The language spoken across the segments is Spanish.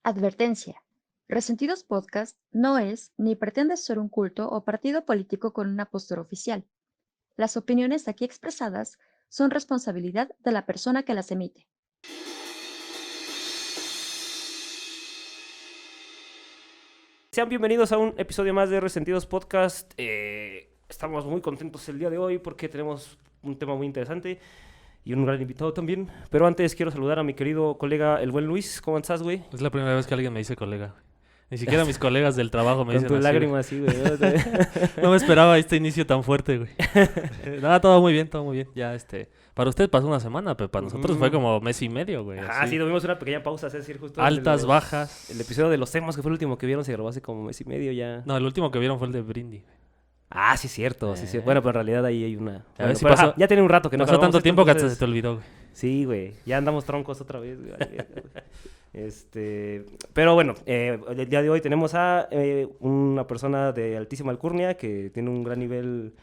Advertencia. Resentidos Podcast no es ni pretende ser un culto o partido político con una postura oficial. Las opiniones aquí expresadas son responsabilidad de la persona que las emite. Sean bienvenidos a un episodio más de Resentidos Podcast. Estamos muy contentos el día de hoy porque tenemos un tema muy interesante y un gran invitado también. Pero antes quiero saludar a mi querido colega, el buen Luis. ¿Cómo estás, güey? Es la primera vez que alguien me dice colega. Ni siquiera mis colegas del trabajo me Con dicen tu así, lágrima así, güey. No me esperaba este inicio tan fuerte, güey. Nada, todo muy bien, todo muy bien. Ya, para usted pasó una semana, pero para nosotros fue como mes y medio, güey. Sí, tuvimos una pequeña pausa, es decir, justo Altas, bajas. El episodio de los temas, que fue el último que vieron, se grabó hace como mes y medio ya. No, el último que vieron fue el de Brindy. Sí, cierto, sí. Bueno, pero en realidad ahí hay una... A ver si pero, pasó- ya tiene un rato que no Pasó grabamos tanto esto, tiempo que hasta entonces- se te olvidó, güey. Sí, güey. Ya andamos troncos otra vez, güey. Pero bueno, el día de hoy tenemos a una persona de altísima alcurnia que tiene un gran nivel,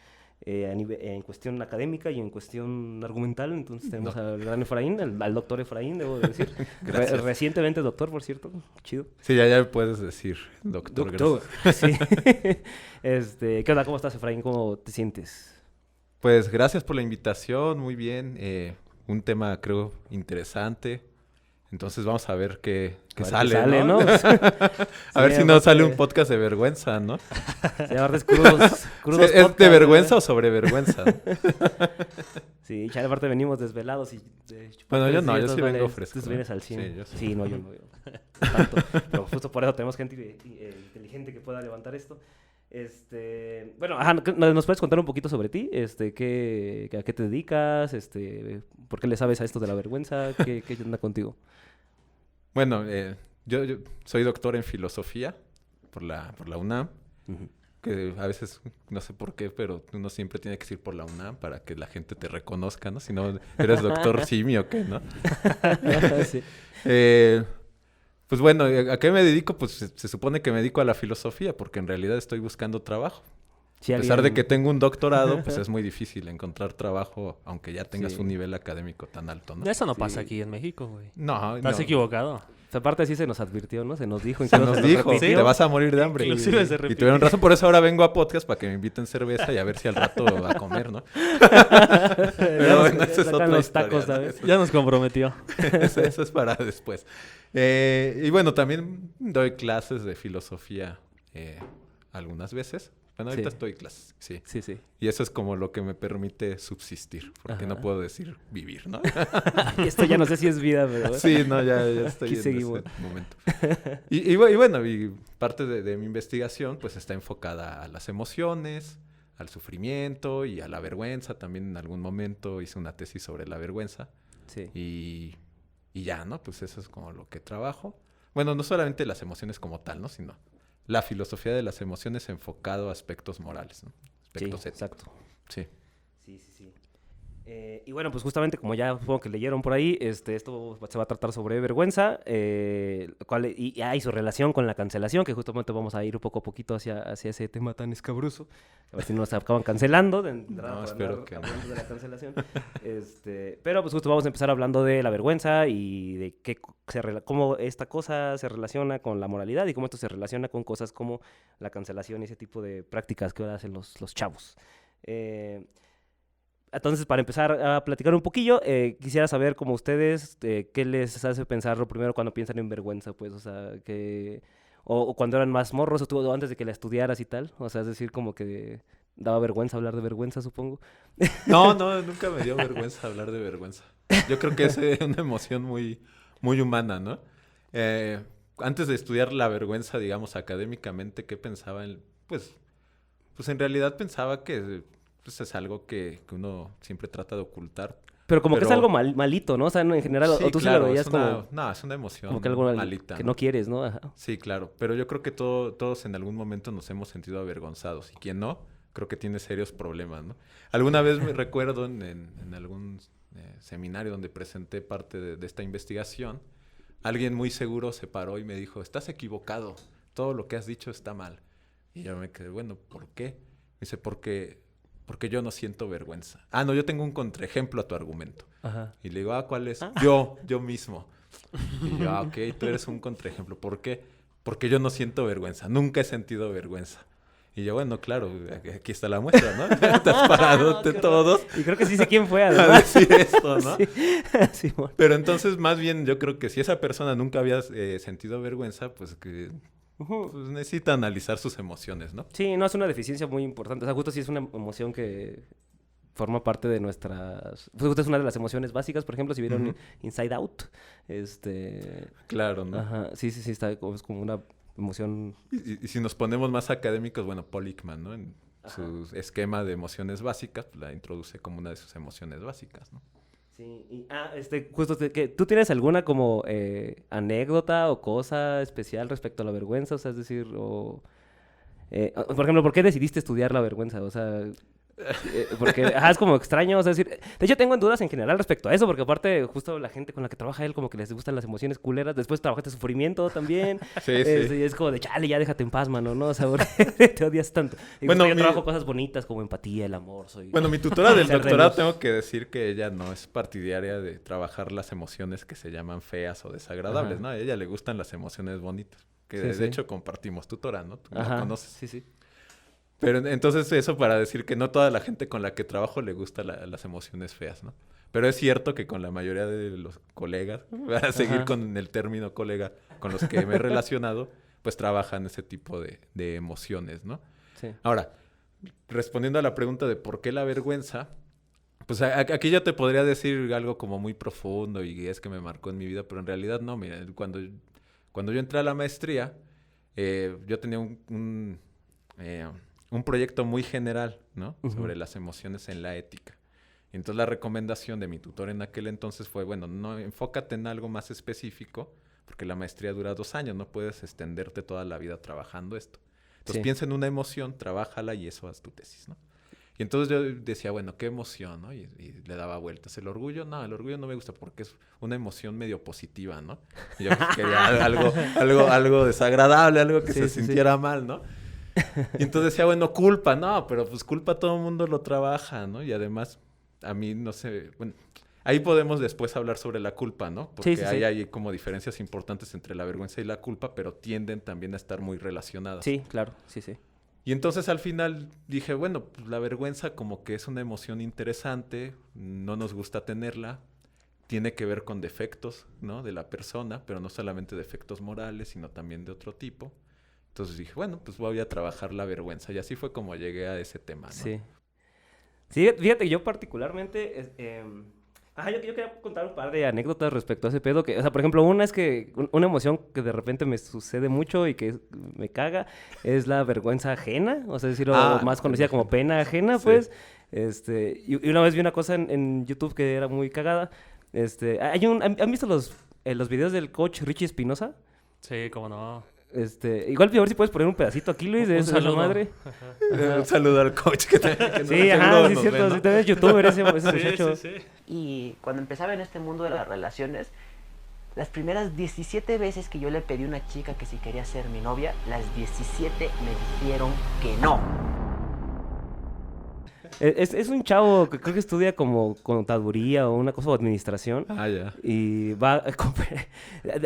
en cuestión académica y en cuestión argumental. Entonces tenemos al gran Efraín, al doctor Efraín, debo de decir. Gracias. Recientemente doctor, por cierto. Chido. Sí, ya me puedes decir, doctor. Sí. ¿Qué onda? ¿Cómo estás, Efraín? ¿Cómo te sientes? Pues gracias por la invitación, muy bien. Un tema creo interesante. Entonces vamos a ver qué A ver sale, ¿no? ¿no? A ver si no aparte- sale un podcast de vergüenza, ¿no? Sí, aparte es crudos ¿Es de podcast, vergüenza ¿verdad? o sobre vergüenza? Sí, ya aparte venimos desvelados y... Bueno, yo no, yo sí vale, vengo fresco, Tú ¿eh? vienes al 100. Sí, yo sí. Sí, no, yo no. No tanto. Pero justo por eso tenemos gente inteligente que pueda levantar esto. Bueno, ¿nos puedes contar un poquito sobre ti? ¿A qué te dedicas? ¿Por qué le sabes a esto de la vergüenza? ¿Qué onda contigo? Bueno, yo soy doctor en filosofía por la UNAM. Ujú. Que a veces, no sé por qué, pero uno siempre tiene que ir por la UNAM para que la gente te reconozca, ¿no? Si no, eres doctor Simi o qué, ¿no? Sí. Pues bueno, ¿a qué me dedico? Pues se supone que me dedico a la filosofía, porque en realidad estoy buscando trabajo. Sí, A pesar de que alguien- tengo un doctorado, pues es muy difícil encontrar trabajo, aunque ya tengas Sí. un nivel académico tan alto, ¿no? Eso no Sí. pasa aquí en México, güey. No, Estás no. equivocado. Aparte sí se nos advirtió, ¿no? Se nos dijo. Se incluso nos se dijo, repitió. te vas a morir de hambre. Inclusive se Y repitió. tuvieron razón, por eso ahora vengo a podcast para que me inviten cerveza y a ver si al rato a comer, ¿no? Ya Pero nos- bueno, esa es sacan otra los historia, tacos, ¿no? ¿sabes? Ya nos comprometió. Eso es para después. Y bueno, también doy clases de filosofía algunas veces. Bueno, ahorita Sí. estoy en clases, sí. Sí. Y eso es como lo que me permite subsistir, porque Ajá. no puedo decir vivir, ¿no? Esto ya no sé si es vida, pero... Sí, no, ya estoy Aquí en seguimos. ese momento. Y bueno, y parte de mi investigación pues está enfocada a las emociones, al sufrimiento y a la vergüenza. También en algún momento hice una tesis sobre la vergüenza. Sí. Y ya, ¿no? Pues eso es como lo que trabajo. Bueno, no solamente las emociones como tal, ¿no? Sino la filosofía de las emociones enfocado a aspectos morales, ¿no? Aspectos Sí, éticos. exacto. Sí. Sí. Y bueno, pues justamente como ya supongo que leyeron por ahí, esto se va a tratar sobre vergüenza y su relación con la cancelación, que justamente vamos a ir poco a poquito hacia ese tema tan escabroso. A ver si no nos acaban cancelando de entrada No, por espero andar que no. hablando de la cancelación. Pero pues justo vamos a empezar hablando de la vergüenza y de cómo esta cosa se relaciona con la moralidad y cómo esto se relaciona con cosas como la cancelación y ese tipo de prácticas que ahora hacen los chavos. Entonces, para empezar a platicar un poquillo, quisiera saber, como ustedes, qué les hace pensar lo primero cuando piensan en vergüenza, pues, o sea, o cuando eran más morros, o antes de que la estudiaras y tal, o sea, es decir, como que daba vergüenza hablar de vergüenza, supongo. No, nunca me dio vergüenza hablar de vergüenza. Yo creo que es una emoción muy, muy humana, ¿no? Antes de estudiar la vergüenza, digamos, académicamente, ¿qué pensaba? Pues en realidad pensaba que pues, es algo que uno siempre trata de ocultar. Pero como que es Pero- algo malito, ¿no? O sea, en general, Sí, o tú sí claro, lo veías es una, como, no, es una emoción como que algo malita, que ¿no? no quieres, ¿no? Ajá. Sí, claro. Pero yo creo que todos en algún momento nos hemos sentido avergonzados. Y quien no, creo que tiene serios problemas, ¿no? Alguna vez me recuerdo en algún seminario donde presenté parte de esta investigación, alguien muy seguro se paró y me dijo, estás equivocado, todo lo que has dicho está mal. Y yo me quedé, bueno, ¿por qué? Me dice, porque yo no siento vergüenza. No, yo tengo un contraejemplo a tu argumento. Ajá. Y le digo, ¿cuál es? Ah. Yo mismo. Y yo, ok, tú eres un contraejemplo. ¿Por qué? Porque yo no siento vergüenza. Nunca he sentido vergüenza. Y yo, bueno, claro, aquí está la muestra, ¿no? Te has parado de todos Y creo que sí sé quién fue, a además. decir esto, ¿no? Sí, sí, bueno. Pero entonces, más bien, yo creo que si esa persona nunca había sentido vergüenza, pues que Ujú. pues, necesita analizar sus emociones, ¿no? Sí, no, es una deficiencia muy importante. O sea, justo sí es una emoción que forma parte de nuestras... Pues justo es una de las emociones básicas, por ejemplo, si vieron Ujú. Inside Out. Este... Claro, ¿no? Ajá, sí, es como una emoción... Y si nos ponemos más académicos, bueno, Paul Ekman, ¿no? En Ajá. su esquema de emociones básicas, pues, la introduce como una de sus emociones básicas, ¿no? Sí, justo, que, ¿tú tienes alguna como anécdota o cosa especial respecto a la vergüenza? O sea, es decir, por ejemplo, ¿por qué decidiste estudiar la vergüenza? O sea, porque es como extraño, o sea, es decir, de hecho tengo dudas en general respecto a eso, porque aparte justo la gente con la que trabaja él como que les gustan las emociones culeras, después trabajaste sufrimiento también, Sí, y sí. es como de chale, ya déjate en paz, mano, ¿no? O sea, ¿por qué te odias tanto? Y Bueno, justo yo mi- trabajo cosas bonitas como empatía, el amor, soy... Bueno, mi tutora del Ser de doctorado luz. tengo que decir que ella no es partidaria de trabajar las emociones que se llaman feas o desagradables, Ajá. ¿no? A ella le gustan las emociones bonitas, que Sí, de sí. hecho compartimos tutora, ¿no? Tú la Ajá, conoces. sí, sí. Pero entonces eso para decir que no toda la gente con la que trabajo le gustan las emociones feas, ¿no? Pero es cierto que con la mayoría de los colegas, para seguir Ajá. con el término colega, con los que me he relacionado, pues trabajan ese tipo de emociones, ¿no? Sí. Ahora, respondiendo a la pregunta de por qué la vergüenza, pues aquí yo te podría decir algo como muy profundo y es que me marcó en mi vida, pero en realidad no, mira, cuando yo entré a la maestría, yo tenía un proyecto muy general, ¿no? Ujú. Sobre las emociones en la ética. Y entonces la recomendación de mi tutor en aquel entonces fue, bueno, no, enfócate en algo más específico, porque la maestría dura 2 años, no puedes extenderte toda la vida trabajando esto. Entonces Sí. piensa en una emoción, trabájala y eso haz tu tesis, ¿no? Y entonces yo decía, bueno, ¿qué emoción, no? Y le daba vueltas. ¿El orgullo? No, el orgullo no me gusta porque es una emoción medio positiva, ¿no? Y yo pues, quería algo desagradable, algo que Sí, se sí, sí. sintiera mal, ¿no? Y entonces decía, bueno, culpa, no, pero pues culpa todo el mundo lo trabaja, ¿no? Y además, a mí, no sé, bueno, ahí podemos después hablar sobre la culpa, ¿no? Porque Sí, sí, ahí sí. hay como diferencias importantes entre la vergüenza y la culpa, pero tienden también a estar muy relacionadas. Sí, claro, sí, sí. Y entonces al final dije, bueno, pues la vergüenza como que es una emoción interesante, no nos gusta tenerla, tiene que ver con defectos, ¿no? De la persona, pero no solamente defectos morales, sino también de otro tipo. Entonces dije, bueno, pues voy a trabajar la vergüenza. Y así fue como llegué a ese tema, ¿no? Sí. Sí, fíjate, yo particularmente... yo quería contar un par de anécdotas respecto a ese pedo. O sea, por ejemplo, una es que una emoción que de repente me sucede mucho y que me caga es la vergüenza ajena. O sea, es decir, o más conocida como pena ajena, Sí. pues. Y una vez vi una cosa en YouTube que era muy cagada. ¿Han visto los videos del coach Richie Espinosa? Sí, cómo no. Igual a ver si puedes poner un pedacito aquí, Luis, de Un esa de esa saludo. madre. Un saludo al coach que Sí, ajá, sí, es cierto. Sí, también es youtuber ese muchacho. Sí, sí, sí. Y cuando empezaba en este mundo de las relaciones, las primeras 17 veces que yo le pedí a una chica que si quería ser mi novia, las 17 me dijeron que no. Es un chavo que creo que estudia como contaduría o una cosa o administración. Ah, ya. Y va...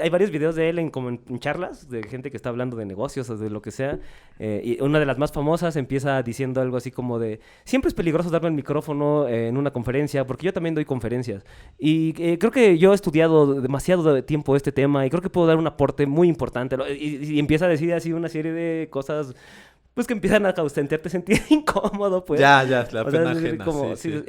Hay varios videos de él como en charlas de gente que está hablando de negocios o de lo que sea. Y una de las más famosas empieza diciendo algo así como de... Siempre es peligroso darme el micrófono en una conferencia porque yo también doy conferencias. Y creo que yo he estudiado demasiado tiempo este tema y creo que puedo dar un aporte muy importante. Y empieza a decir así una serie de cosas... Pues que empiezan a hacerte sentir incómodo, pues. Ya, la O sea, pena es decir, ajena, como, sí.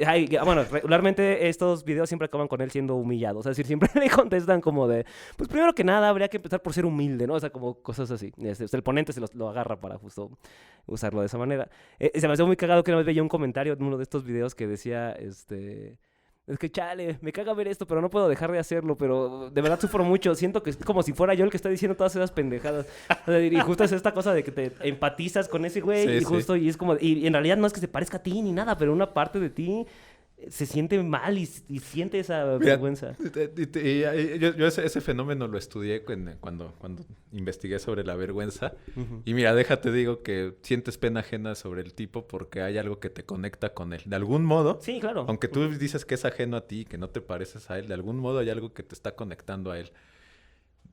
bueno, regularmente estos videos siempre acaban con él siendo humillado. O sea, es decir, siempre le contestan como de, pues primero que nada habría que empezar por ser humilde, ¿no? O sea, como cosas así. El ponente lo agarra para justo usarlo de esa manera. Se me hace muy cagado que una vez veía un comentario en uno de estos videos que decía, es que chale, me caga ver esto, pero no puedo dejar de hacerlo, pero de verdad sufro mucho. Siento que es como si fuera yo el que está diciendo todas esas pendejadas. O sea, y justo es esta cosa de que te empatizas con ese güey Sí, y sí. justo, y es como, y en realidad no es que se parezca a ti ni nada, pero una parte de ti se siente mal y siente esa Mira, vergüenza. yo ese fenómeno lo estudié cuando investigué sobre la vergüenza. Ujú. Y mira, déjate digo que sientes pena ajena sobre el tipo porque hay algo que te conecta con él. De algún modo, Sí, claro. aunque tú dices que es ajeno a ti, que no te pareces a él, de algún modo hay algo que te está conectando a él.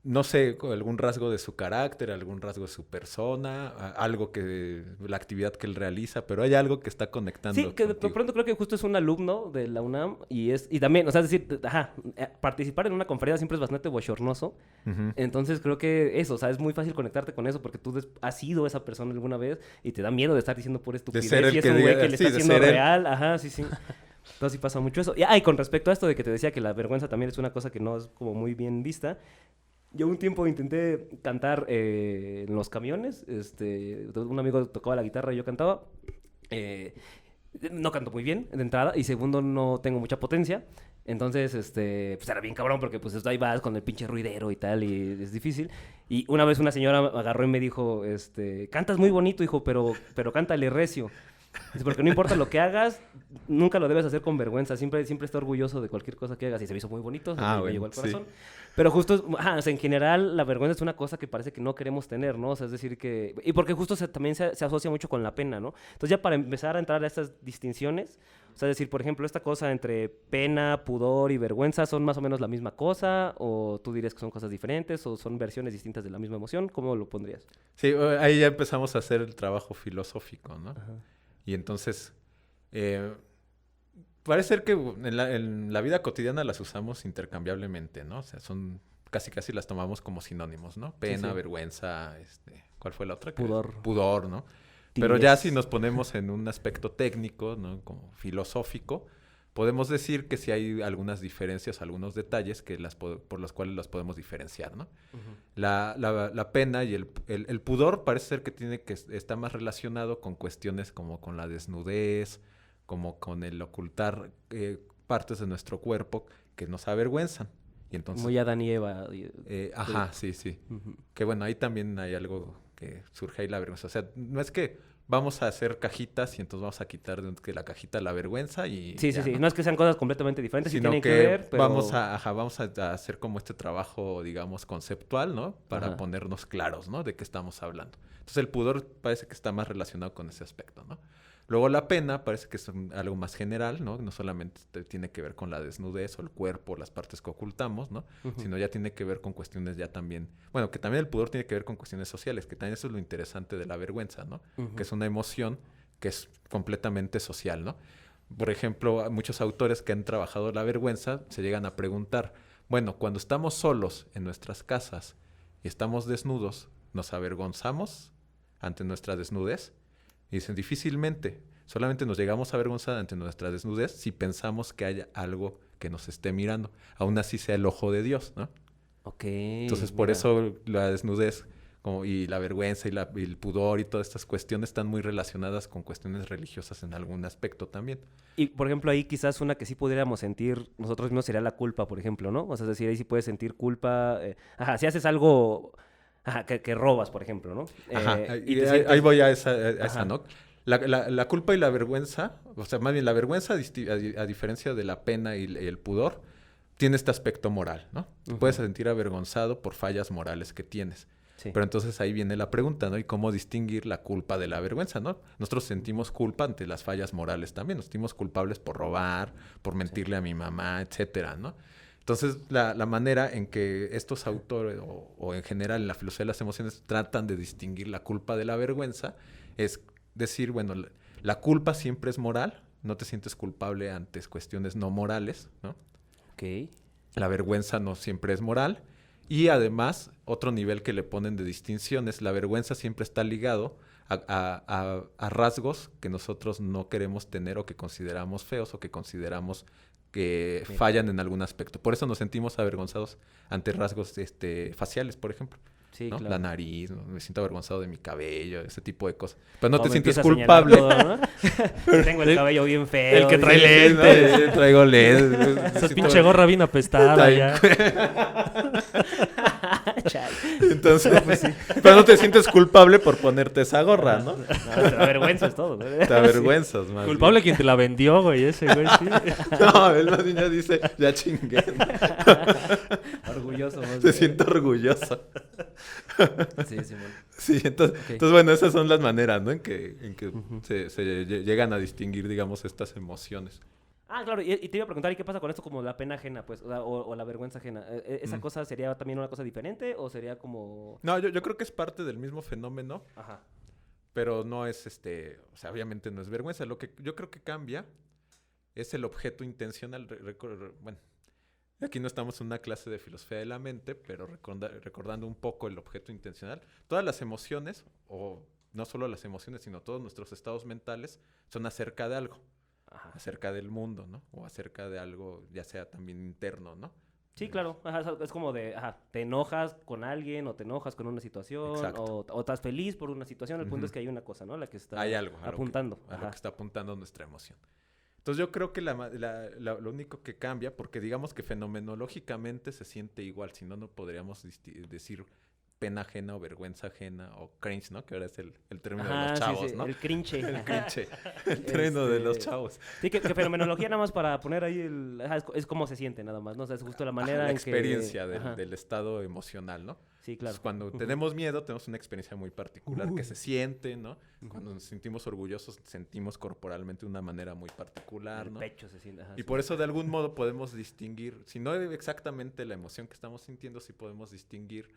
no sé, algún rasgo de su carácter, algún rasgo de su persona, algo que, la actividad que él realiza, pero hay algo que está conectando Sí, que de contigo. pronto creo que justo es un alumno de la UNAM y también, o sea, es decir, participar en una conferencia siempre es bastante bochornoso. Ujú. Entonces creo que eso, o sea, es muy fácil conectarte con eso porque tú has sido esa persona alguna vez y te da miedo de estar diciendo por estupidez ser el y es que un güey diga- que le sí, está de haciendo ser él. real. Ajá, sí, sí. Entonces sí pasa mucho eso. Y con respecto a esto de que te decía que la vergüenza también es una cosa que no es como muy bien vista. Yo un tiempo intenté cantar en los camiones. Un amigo tocaba la guitarra y yo cantaba. Eh, no canto muy bien de entrada y segundo no tengo mucha potencia. Entonces, pues era bien cabrón porque pues ahí vas con el pinche ruidero y tal y es difícil. Y una vez una señora agarró y me dijo, cantas muy bonito, hijo, pero cántale recio. Dice, porque no importa lo que hagas, nunca lo debes hacer con vergüenza. Siempre está orgulloso de cualquier cosa que hagas. Y se me hizo muy bonito, me llegó al sí. corazón. Pero justo, o sea, en general, la vergüenza es una cosa que parece que no queremos tener, ¿no? O sea, es decir que... Y porque justo también se asocia mucho con la pena, ¿no? Entonces ya para empezar a entrar a estas distinciones, o sea, es decir, por ejemplo, esta cosa entre pena, pudor y vergüenza, ¿son más o menos la misma cosa? ¿O tú dirías que son cosas diferentes? ¿O son versiones distintas de la misma emoción? ¿Cómo lo pondrías? Sí, ahí ya empezamos a hacer el trabajo filosófico, ¿no? Ajá. Y entonces, parece ser que en la vida cotidiana las usamos intercambiablemente, ¿no? O sea, casi las tomamos como sinónimos, ¿no? Pena, sí. vergüenza, ¿cuál fue la otra? Pudor. Pudor, ¿no? Pero ya Tibieza. si nos ponemos en un aspecto técnico, ¿no? Como filosófico, podemos decir que sí hay algunas diferencias, algunos detalles por los cuales las podemos diferenciar, ¿no? Ujú. La pena y el pudor parece ser que está más relacionado con cuestiones como con la desnudez, como con el ocultar partes de nuestro cuerpo que nos avergüenzan. Y entonces, Muy Adán y Eva. ajá, sí. Ujú. Que bueno, ahí también hay algo que surge ahí la vergüenza. O sea, no es que vamos a hacer cajitas y entonces vamos a quitar de la cajita la vergüenza y Sí, ya, sí. No es que sean cosas completamente diferentes, sí sino tienen que, que ver, pero... vamos a hacer como este trabajo, digamos, conceptual, ¿no? Para Ajá. ponernos claros, ¿no? De qué estamos hablando. Entonces el pudor parece que está más relacionado con ese aspecto, ¿no? Luego la pena parece que es algo más general, ¿no? No solamente tiene que ver con la desnudez o el cuerpo, las partes que ocultamos, ¿no? Ujú. Sino ya tiene que ver con cuestiones ya también... Bueno, que también el pudor tiene que ver con cuestiones sociales, que también eso es lo interesante de la vergüenza, ¿no? Ujú. Que es una emoción que es completamente social, ¿no? Por ejemplo, muchos autores que han trabajado la vergüenza se llegan a preguntar, bueno, cuando estamos solos en nuestras casas y estamos desnudos, ¿nos avergonzamos ante nuestra desnudez? Y dicen, difícilmente, solamente nos llegamos a avergonzar ante nuestra desnudez si pensamos que haya algo que nos esté mirando, aún así sea el ojo de Dios, ¿no? Ok. Entonces, por mira. eso la desnudez y la vergüenza y el pudor y todas estas cuestiones están muy relacionadas con cuestiones religiosas en algún aspecto también. Y, por ejemplo, ahí quizás una que sí pudiéramos sentir nosotros mismos sería la culpa, por ejemplo, ¿no? O sea, es decir, ahí sí puedes sentir culpa. Si haces algo que robas, por ejemplo, ¿no? Ajá, Y te ahí sientes... voy a esa, Ajá. ¿no? La culpa y la vergüenza, o sea, más bien la vergüenza, a diferencia de la pena y el pudor, tiene este aspecto moral, ¿no? Te puedes Ujú. sentir avergonzado por fallas morales que tienes. Sí. Pero entonces ahí viene la pregunta, ¿no? ¿Y cómo distinguir la culpa de la vergüenza, ¿no? Nosotros sentimos culpa ante las fallas morales también. Nos sentimos culpables por robar, por mentirle a mi mamá, etcétera, ¿no? Entonces, la manera en que estos autores, o en general en la filosofía de las emociones, tratan de distinguir la culpa de la vergüenza, es decir, bueno, la culpa siempre es moral, no te sientes culpable ante cuestiones no morales, ¿no? Ok. La vergüenza no siempre es moral. Y además, otro nivel que le ponen de distinción es la vergüenza siempre está ligado a rasgos que nosotros no queremos tener o que consideramos feos o que consideramos que Mira. fallan en algún aspecto. Por eso nos sentimos avergonzados ante rasgos faciales, por ejemplo. Sí, ¿no? claro. La nariz, ¿no? Me siento avergonzado de mi cabello, ese tipo de cosas. Pero no O te me sientes empieza a señalar culpable. todo, ¿no? Que tengo el cabello bien feo. El que trae dice. lentes. Sí, traigo lentes. Esa pinche gorra bien apestada Está ya. Chale. Entonces, pero no te sientes culpable por ponerte esa gorra, ¿no? No, te da vergüenza es todo. ¿no? Te avergüenzas, más Culpable quien te la vendió, güey, ese güey, sí. bien. No, él más bien ya dice, ya chingué. Orgulloso. más Se bien. siente orgulloso. Sí, Simón. Sí, entonces, Ok. entonces, bueno, esas son las maneras, ¿no? En que Ujú. se llegan a distinguir, digamos, estas emociones. Ah, claro, y te iba a preguntar, ¿y qué pasa con esto como la pena ajena, pues, o la vergüenza ajena? ¿Esa cosa sería también una cosa diferente o sería como...? No, yo creo que es parte del mismo fenómeno, Ajá. pero no es o sea, obviamente no es vergüenza. Lo que yo creo que cambia es el objeto intencional. Bueno, aquí no estamos en una clase de filosofía de la mente, pero recordando un poco el objeto intencional, todas las emociones, o no solo las emociones, sino todos nuestros estados mentales, son acerca de algo. Ajá. Acerca del mundo, ¿no? O acerca de algo, ya sea también interno, ¿no? Sí, claro. Ajá, es como de, te enojas con alguien o te enojas con una situación Exacto. o estás feliz por una situación. El punto es que hay una cosa, ¿no? La que está Hay algo apuntando. a lo que está apuntando nuestra emoción. Entonces yo creo que lo único que cambia, porque digamos que fenomenológicamente se siente igual, si no, no podríamos decir pena ajena o vergüenza ajena o cringe, ¿no? Que ahora es el término de los chavos, sí, ¿no? el cringe. El cringe. El término de los chavos. Sí, que fenomenología nada más para poner ahí es como se siente nada más, ¿no? O sea, es justo la manera La en que... experiencia del estado emocional, ¿no? Sí, claro. Entonces, cuando tenemos miedo, tenemos una experiencia muy particular que se siente, ¿no? Cuando nos sentimos orgullosos, sentimos corporalmente de una manera muy particular, El ¿no? pecho se siente. Ajá, Y sí. por eso, de algún modo, podemos distinguir, si no exactamente la emoción que estamos sintiendo, sí podemos distinguir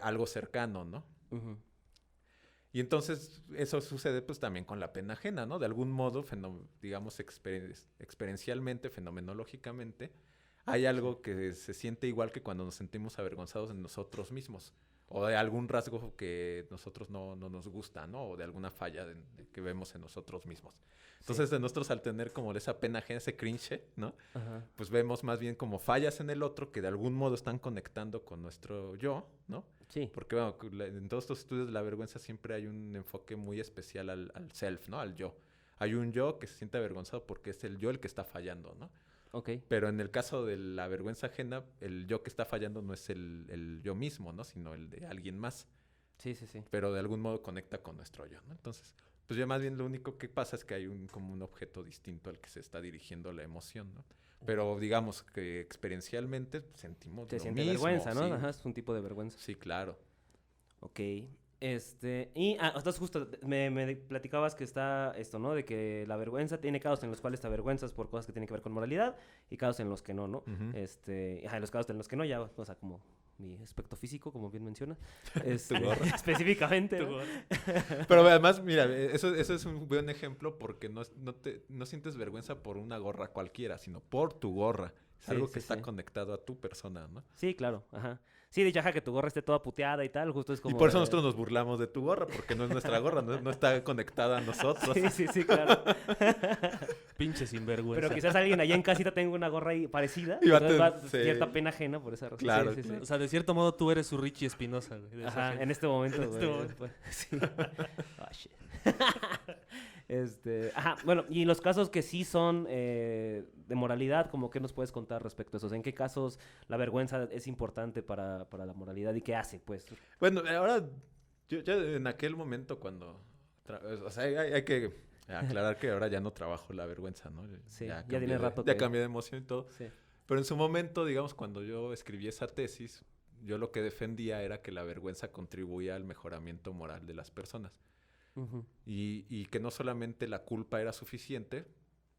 algo cercano, ¿no? Ujú. Y entonces eso sucede pues también con la pena ajena, ¿no? De algún modo, digamos, experiencialmente, fenomenológicamente, hay algo que se siente igual que cuando nos sentimos avergonzados de nosotros mismos. O de algún rasgo que nosotros no nos gusta, ¿no? O de alguna falla que vemos en nosotros mismos. Entonces, de nosotros al tener como esa pena ajena, ese cringe, ¿no? Ajá. Pues vemos más bien como fallas en el otro que de algún modo están conectando con nuestro yo, ¿no? Sí. Porque bueno, en todos estos estudios de la vergüenza siempre hay un enfoque muy especial al self, ¿no? Al yo. Hay un yo que se siente avergonzado porque es el yo el que está fallando, ¿no? Ok. Pero en el caso de la vergüenza ajena, el yo que está fallando no es el yo mismo, ¿no? Sino el de alguien más. Sí, sí, sí. Pero de algún modo conecta con nuestro yo, ¿no? Entonces, pues ya más bien lo único que pasa es que hay como un objeto distinto al que se está dirigiendo la emoción, ¿no? Pero digamos que experiencialmente sentimos Se lo siente mismo, vergüenza, ¿no? sí. Ajá, es un tipo de vergüenza. Sí, claro. Ok. Entonces justo me platicabas que está esto, ¿no? De que la vergüenza tiene casos en los cuales te avergüenzas por cosas que tienen que ver con moralidad y casos en los que no, ¿no? Ujú. Los casos en los que no, ya, o sea, como mi aspecto físico, como bien menciona. Tu gorra. Específicamente, ¿no? Pero además, mira, eso es un buen ejemplo porque no sientes vergüenza por una gorra cualquiera, sino por tu gorra. Es Sí, algo sí, que está sí. conectado a tu persona, ¿no? Sí, claro, ajá. Sí, de hecho, ajá, que tu gorra esté toda puteada y tal, justo es como... Y por eso de- nosotros nos burlamos de tu gorra, porque no es nuestra gorra, no está conectada a nosotros. Sí, sí, sí, claro. Pinche sinvergüenza. Pero quizás alguien allá en casita tenga una gorra ahí parecida. Y va a Entonces tener- sí. cierta pena ajena por esa razón. Claro, Sí, sí, sí. claro. O sea, de cierto modo tú eres su Richie Espinosa, güey. de esa Ajá, gente. en este momento, En este güey, momento. pues, sí. Ah, shit. Ajá, bueno, y los casos que sí son de moralidad, como qué nos puedes contar respecto a eso. O sea, ¿en qué casos la vergüenza es importante para la moralidad y qué hace, pues? Bueno, ahora, yo ya en aquel momento cuando... o sea, hay que aclarar que ahora ya no trabajo la vergüenza, ¿no? Sí, ya cambié tiene rato Ya que- cambié de emoción y todo. Sí. Pero en su momento, digamos, cuando yo escribí esa tesis, yo lo que defendía era que la vergüenza contribuía al mejoramiento moral de las personas. Ujú. Y que no solamente la culpa era suficiente,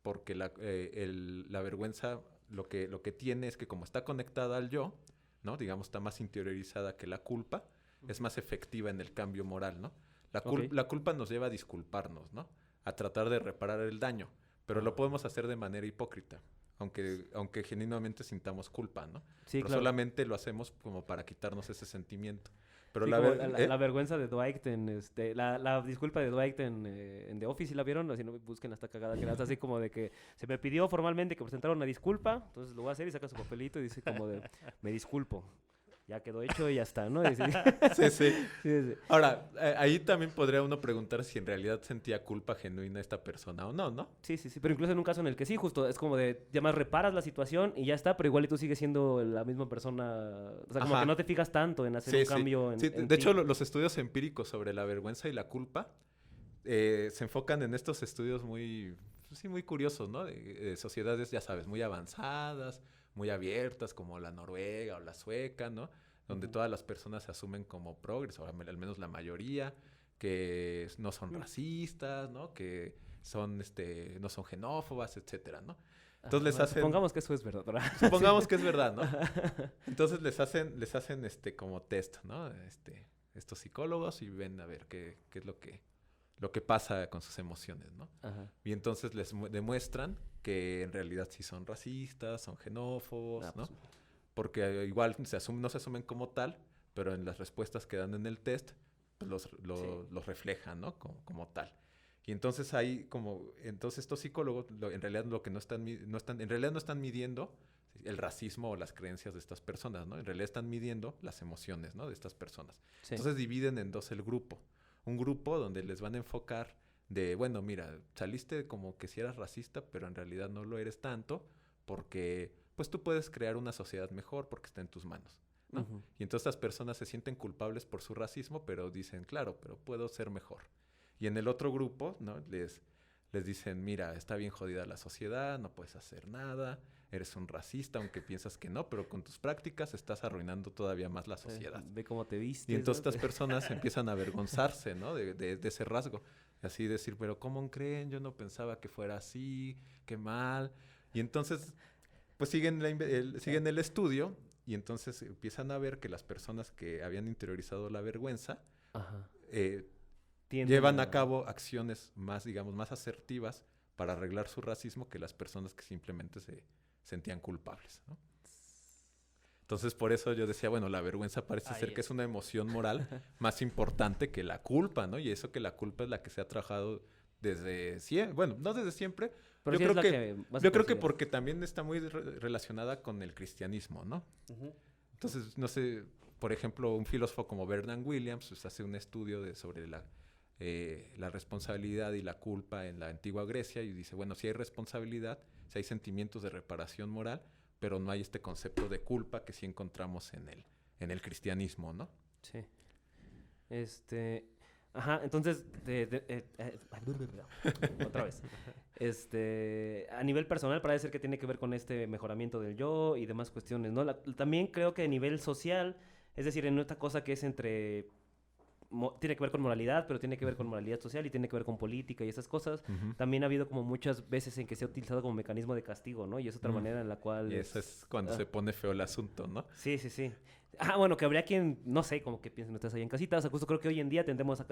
porque la vergüenza lo que tiene es que como está conectada al yo, ¿no? Digamos, está más interiorizada que la culpa, es más efectiva en el cambio moral, ¿no? Ok. La culpa nos lleva a disculparnos, ¿no? A tratar de reparar el daño, pero lo podemos hacer de manera hipócrita, aunque genuinamente sintamos culpa, ¿no? Sí, Pero claro. solamente lo hacemos como para quitarnos ese sentimiento. Pero Sí, la como ver- la vergüenza de Dwight la disculpa de Dwight en The Office, ¿sí la vieron? Así no busquen hasta cagada, que era así como de que se me pidió formalmente que presentara una disculpa, entonces lo voy a hacer y saca su papelito y dice como de, me disculpo. Ya quedó hecho y ya está, ¿no? Y sí, Sí, sí. sí, sí. Ahora, ahí también podría uno preguntar si en realidad sentía culpa genuina esta persona o no, ¿no? Sí, sí, sí, pero incluso en un caso en el que sí, justo es como de, ya más reparas la situación y ya está, pero igual y tú sigues siendo la misma persona, o sea, como Ajá. que no te fijas tanto en hacer Sí, un sí. cambio en, Sí, en de ti. hecho, los estudios empíricos sobre la vergüenza y la culpa se enfocan en estos estudios muy curiosos, ¿no? De sociedades, ya sabes, muy avanzadas, muy abiertas, como la noruega o la sueca, ¿no? Donde todas las personas se asumen como progres, o al menos la mayoría, que no son racistas, ¿no? Que son, no son xenófobas, etcétera, ¿no? Entonces les hacen... Supongamos que eso es verdad, ¿verdad? Supongamos que es verdad, ¿no? Entonces les hacen como test, ¿no? Estos psicólogos y ven a ver qué es lo que pasa con sus emociones, ¿no? Ajá. Y entonces les demuestran que en realidad sí son racistas, son xenófobos, ¿no? Pues, Porque igual no se asumen como tal, pero en las respuestas que dan en el test, pues los reflejan, ¿no? Como tal. Y entonces entonces estos psicólogos en realidad lo que no están midiendo el racismo o las creencias de estas personas, ¿no? En realidad están midiendo las emociones, ¿no? De estas personas. sí. Entonces dividen en dos el grupo. Un grupo donde les van a enfocar de, bueno, mira, saliste como que si eras racista, pero en realidad no lo eres tanto porque pues tú puedes crear una sociedad mejor porque está en tus manos, ¿no? Ujú. Y entonces estas personas se sienten culpables por su racismo, pero dicen, claro, pero puedo ser mejor. Y en el otro grupo, ¿no? Les dicen, mira, está bien jodida la sociedad, no puedes hacer nada, eres un racista, aunque piensas que no, pero con tus prácticas estás arruinando todavía más la sociedad. Ve cómo te vistes. Y entonces ¿no? estas personas empiezan a avergonzarse, ¿no? De ese rasgo. Así decir, pero ¿cómo creen? Yo no pensaba que fuera así, qué mal. Y entonces, pues siguen el estudio y entonces empiezan a ver que las personas que habían interiorizado la vergüenza Ajá. llevan Tienden a cabo acciones más, digamos, más asertivas para arreglar su racismo que las personas que simplemente se sentían culpables, ¿no? Entonces, por eso yo decía, bueno, la vergüenza parece Ahí ser que es. es una emoción moral más importante que la culpa, ¿no? Y eso que la culpa es la que se ha trabajado desde siempre. Bueno, no desde siempre. Pero yo sí es creo la que, que más yo se creo que considera. porque también está muy relacionada con el cristianismo, ¿no? Ujú. Entonces, no sé, por ejemplo, un filósofo como Bernard Williams pues, hace un estudio sobre la responsabilidad y la culpa en la antigua Grecia y dice, bueno, si hay responsabilidad, si hay sentimientos de reparación moral, pero no hay este concepto de culpa que sí encontramos en el cristianismo, ¿no? Sí. Ajá, entonces, otra vez. A nivel personal parece ser que tiene que ver con este mejoramiento del yo y demás cuestiones, ¿no? También creo que a nivel social, es decir, en esta cosa que es tiene que ver con moralidad, pero tiene que ver con moralidad social y tiene que ver con política y esas cosas. También ha habido como muchas veces en que se ha utilizado como mecanismo de castigo, ¿no? Y es otra manera en la cual... Y eso es cuando se pone feo el asunto, ¿no? Sí, sí, sí. Bueno, que habría quien, no sé, como que piensen ustedes ahí en casita. O sea, justo creo que hoy en día tendemos a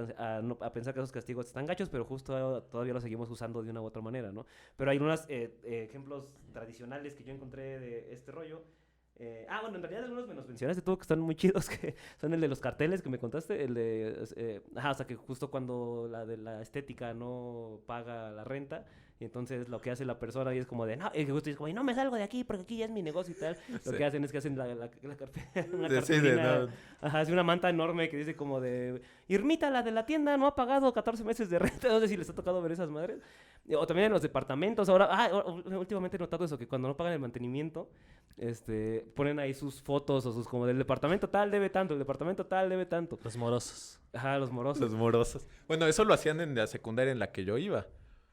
pensar que esos castigos están gachos, pero justo todavía los seguimos usando de una u otra manera, ¿no? Pero hay unos ejemplos tradicionales que yo encontré de este rollo. Bueno, en realidad algunos me los mencionaste tú que están muy chidos, que son el de los carteles que me contaste, el de... o sea, que justo cuando la de la estética no paga la renta, y entonces lo que hace la persona y es como de, no, y justo es como, no me salgo de aquí porque aquí ya es mi negocio y tal. Lo Sí. que hacen es que hacen una Sí, de cartulina, no. ajá, así una manta enorme que dice como de, Irmita, la de la tienda, no ha pagado 14 meses de renta. No sé si les ha tocado ver esas madres. O también en los departamentos. Ahora, últimamente he notado eso, que cuando no pagan el mantenimiento, ponen ahí sus fotos o sus como del departamento tal debe tanto, el departamento tal debe tanto. Los morosos. Ajá, los morosos. Los morosos. Bueno, eso lo hacían en la secundaria en la que yo iba.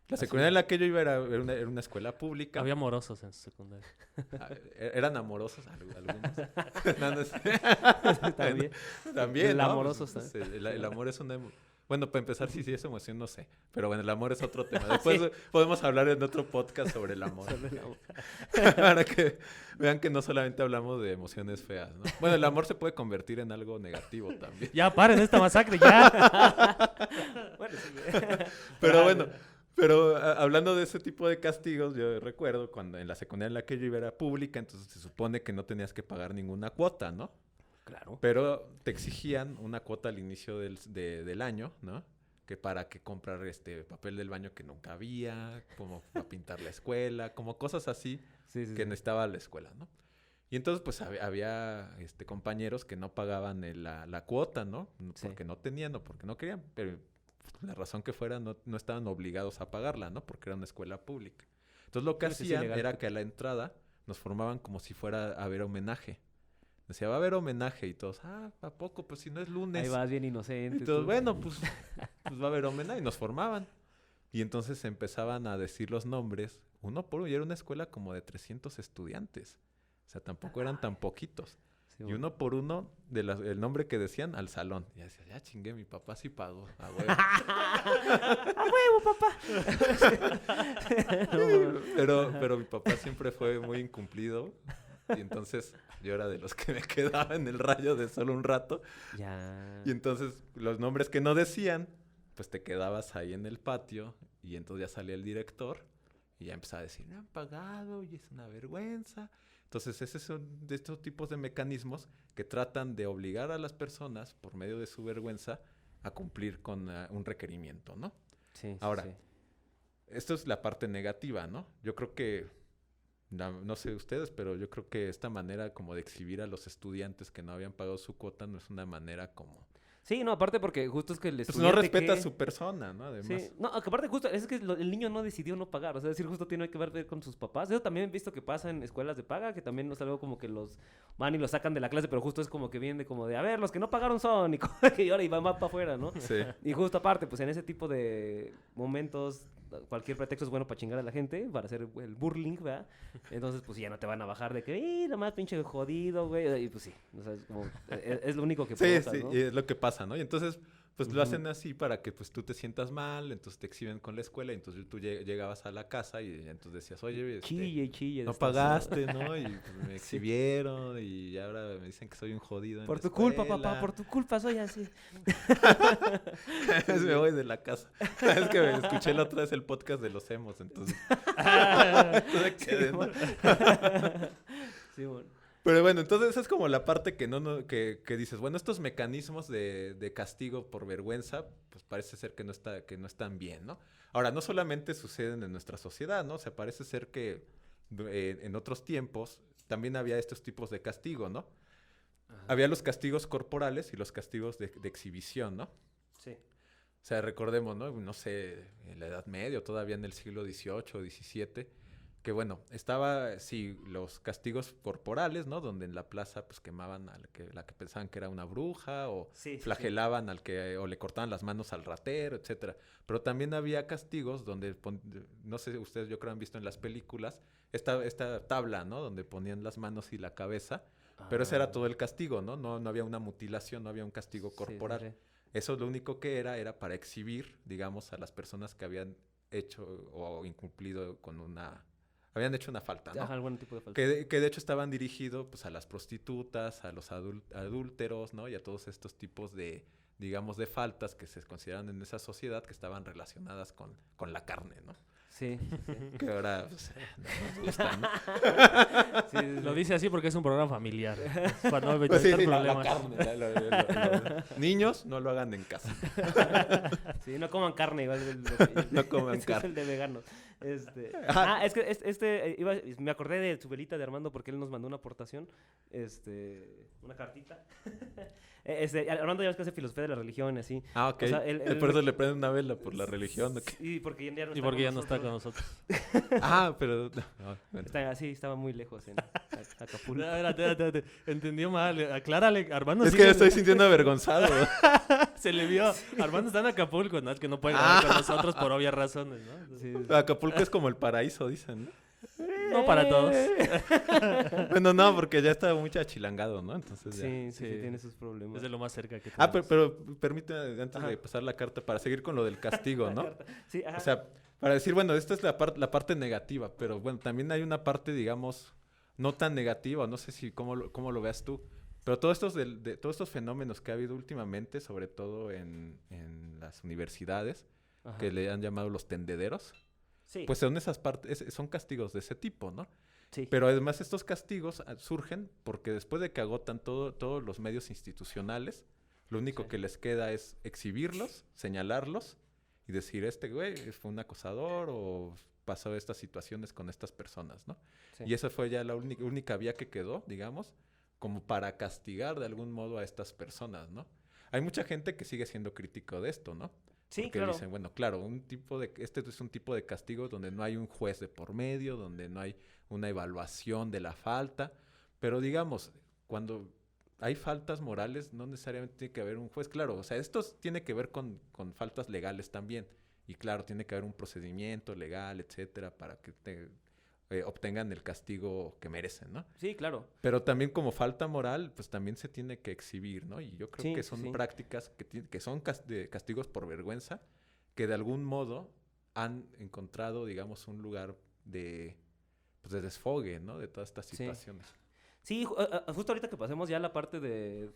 La secundaria en la que yo iba era una escuela pública. Había morosos en su secundaria. Eran amorosos algunos. No, no sé. También. También, El ¿no? amorosos Pues, también. el amor es una... Bueno, para empezar, sí, es emoción, no sé. Pero bueno, el amor es otro tema. Después podemos hablar en otro podcast sobre el amor. Para que vean que no solamente hablamos de emociones feas, ¿no? Bueno, el amor se puede convertir en algo negativo también. Ya, paren esta masacre, ya. Bueno, sí. Pero bueno, hablando de ese tipo de castigos, yo recuerdo cuando en la secundaria en la que yo iba era pública, entonces se supone que no tenías que pagar ninguna cuota, ¿no? Claro. Pero te exigían una cuota al inicio del año, ¿no? Que para que comprar papel del baño que nunca había, como para pintar la escuela, como cosas así Sí, sí, que sí. necesitaba la escuela, ¿no? Y entonces, pues, había compañeros que no pagaban la cuota, ¿no? Sí. Porque no tenían o porque no querían, pero la razón que fuera no estaban obligados a pagarla, ¿no? Porque era una escuela pública. Entonces, lo que Sí, sí, hacían legal. era que a la entrada nos formaban como si fuera a haber homenaje. Decía, va a haber homenaje y todos, ¿a poco? Pues si no es lunes. Ahí vas bien inocente. Y todos, tú. bueno, pues va a haber homenaje y nos formaban. Y entonces empezaban a decir los nombres uno por uno. Y era una escuela como de 300 estudiantes. O sea, tampoco eran tan poquitos. Sí, Sí, y bueno. uno por uno, el nombre que decían, al salón. Y ya decía, ya chingué, mi papá sí pagó. A huevo. ¡A huevo, papá! Pero mi papá siempre fue muy incumplido. Y entonces yo era de los que me quedaba en el rayo de solo un rato. Ya. Y entonces los nombres que no decían, pues te quedabas ahí en el patio. Y entonces ya salía el director y ya empezaba a decir, no han pagado y es una vergüenza. Entonces esos son de estos tipos de mecanismos que tratan de obligar a las personas, por medio de su vergüenza, a cumplir con un requerimiento, ¿no? Sí, sí, Ahora, sí. esto es la parte negativa, ¿no? Yo creo que, no sé ustedes, pero yo creo que esta manera como de exhibir a los estudiantes que no habían pagado su cuota no es una manera como... Sí, no, aparte porque justo es que el Pues estudiante no respeta a que... su persona, ¿no? Además. Sí, no, que aparte justo, es que el niño no decidió no pagar, o sea, es decir, justo tiene que ver con sus papás. Eso también he visto que pasa en escuelas de paga, que también no es algo como que los van y los sacan de la clase, pero justo es como que viene como de, a ver, los que no pagaron son, y, y ahora y van para afuera, ¿no? Sí. Y justo aparte, pues en ese tipo de momentos, cualquier pretexto es bueno para chingar a la gente, para hacer el burling, ¿verdad? Entonces, pues ya no te van a bajar de que, nomás pinche jodido, güey, y pues sí, o sea, es como, es lo único que Sí, provocas, sí, ¿no? y es lo que pasa, ¿no? Y entonces, pues lo Ujú. hacen así para que pues tú te sientas mal, entonces te exhiben con la escuela, y entonces tú llegabas a la casa y entonces decías, oye, Chille y chille. no pagaste, ¿no? Y pues, me exhibieron y ahora me dicen que soy un jodido en Por la tu culpa, escuela. papá, por tu culpa soy así. Me voy de la casa. Es que me escuché la otra vez el podcast de los emos, entonces... me quedé, ¿no? Sí, bueno. Pero bueno, entonces esa es como la parte que que dices, bueno, estos mecanismos de castigo por vergüenza, pues parece ser que no están bien, ¿no? Ahora, no solamente suceden en nuestra sociedad, ¿no? O sea, parece ser que en otros tiempos también había estos tipos de castigo, ¿no? Había los castigos corporales y los castigos de exhibición, ¿no? Sí. O sea, recordemos, ¿no? No sé, en la Edad Media o todavía en el siglo XVIII o XVII, que bueno, estaba, sí, los castigos corporales, ¿no? Donde en la plaza pues quemaban a la que pensaban que era una bruja o Sí, sí, flagelaban al que, o le cortaban las manos al ratero, etcétera. Pero también había castigos donde, no sé, ustedes yo creo han visto en las películas, esta tabla, ¿no? Donde ponían las manos y la cabeza, pero ese era todo el castigo, ¿no? No había una mutilación, no había un castigo Sí, sí, corporal. sí. Eso lo único que era para exhibir, digamos, a las personas que habían hecho o incumplido habían hecho una falta, ¿no? Ajá, algún tipo de falta. Que de hecho estaban dirigidos pues, a las prostitutas, a los adúlteros, ¿no? Y a todos estos tipos de, digamos, de faltas que se consideran en esa sociedad que estaban relacionadas con la carne, ¿no? Sí, sí, sí. Que ahora pues, no nos gustan, ¿no? Sí, sí, Lo sí. dice así porque es un programa familiar. Para no Pues sí, evitar sí, la problemas. carne. Niños, no lo hagan en casa. Sí, no coman carne, igual. No coman ese carne. Es el de veganos. Ah. Es que me acordé de su velita de Armando porque él nos mandó una aportación, una cartita. Armando ya ves que hace filosofía de la religión y así. Ah, ok. O sea, él- Por eso le prenden una vela, por la religión. ¿O qué? Sí, porque ya no Y está porque con ya no está nosotros. con nosotros. Ah, pero... no, bueno. Estaba muy lejos en Acapulco. Espérate. Entendió mal. Aclárale, Armando. Es que sigue- me estoy sintiendo avergonzado. Se le vio. Armando está en Acapulco, ¿no? Es que no puede grabar con nosotros por obvias razones, ¿no? Sí, Acapulco es como el paraíso, dicen, ¿no? No para todos. Bueno, no, porque ya está muy achilangado, ¿no? Entonces ya. sí, Sí. tiene sus problemas. Es de lo más cerca que Ah, tenemos. pero permíteme, antes Ajá. de pasar la carta, para seguir con lo del castigo, ¿no? Sí, ajá. O sea, para decir, bueno, esta es la parte negativa, pero bueno, también hay una parte, digamos, no tan negativa, no sé si cómo lo veas tú, pero todos estos fenómenos que ha habido últimamente, sobre todo en las universidades, Ajá. que le han llamado los tendederos, Sí, pues son esas partes, son castigos de ese tipo, ¿no? sí. Pero además estos castigos surgen porque después de que agotan todos los medios institucionales, lo único Sí. que les queda es exhibirlos, señalarlos y decir, este güey fue un acosador o pasó estas situaciones con estas personas, ¿no? Sí. Y esa fue ya la única vía que quedó, digamos, como para castigar de algún modo a estas personas, ¿no? Hay mucha gente que sigue siendo crítico de esto, ¿no? Sí, Porque claro. dicen, bueno, claro, este es un tipo de castigo donde no hay un juez de por medio, donde no hay una evaluación de la falta, pero digamos, cuando hay faltas morales, no necesariamente tiene que haber un juez, claro, o sea, esto tiene que ver con faltas legales también, y claro, tiene que haber un procedimiento legal, etcétera, para que obtengan el castigo que merecen, ¿no? Sí, claro. Pero también como falta moral, pues también se tiene que exhibir, ¿no? Y yo creo Sí, que sí, son sí. prácticas que son de castigos por vergüenza, que de algún modo han encontrado, digamos, un lugar pues de desfogue, ¿no? De todas estas Sí. situaciones. Sí, justo ahorita que pasemos ya a la parte de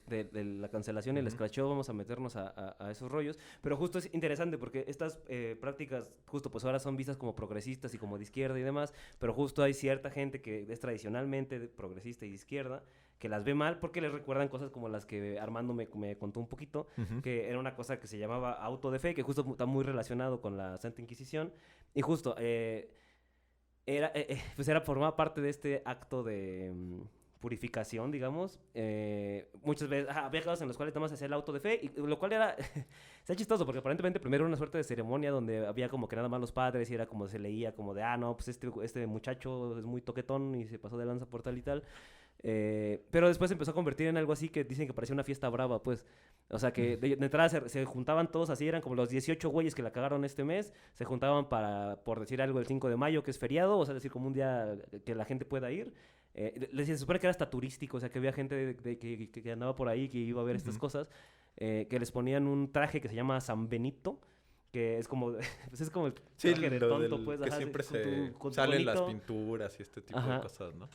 la cancelación y el Ujú. escracheo, vamos a meternos a esos rollos. Pero justo es interesante porque estas prácticas, justo pues ahora son vistas como progresistas y como de izquierda y demás, pero justo hay cierta gente que es tradicionalmente progresista y de izquierda que las ve mal porque les recuerdan cosas como las que Armando me contó un poquito, Ujú. que era una cosa que se llamaba auto de fe, que justo está muy relacionado con la Santa Inquisición. Y justo pues formaba parte de este acto de purificación, digamos. Muchas veces había casos en los cuales nada más se hacía el auto de fe, y lo cual era está chistoso, porque aparentemente primero era una suerte de ceremonia donde había como que nada más los padres y era como se leía como de, no, pues este muchacho es muy toquetón y se pasó de lanza por tal y tal. Pero después se empezó a convertir en algo así que dicen que parecía una fiesta brava, pues. O sea, que de entrada se juntaban todos así, eran como los 18 güeyes que la cagaron este mes, se juntaban para, por decir algo, el 5 de mayo, que es feriado, o sea, decir, como un día que la gente pueda ir. Se supone que era hasta turístico, o sea, que había gente que andaba por ahí, que iba a ver estas Ujú. cosas, que les ponían un traje que se llama San Benito, que es como, pues es como el Sí, traje de lo tonto, del pues, que ajá, siempre con tu salen las bonito. pinturas y este tipo Ajá. de cosas, ¿no?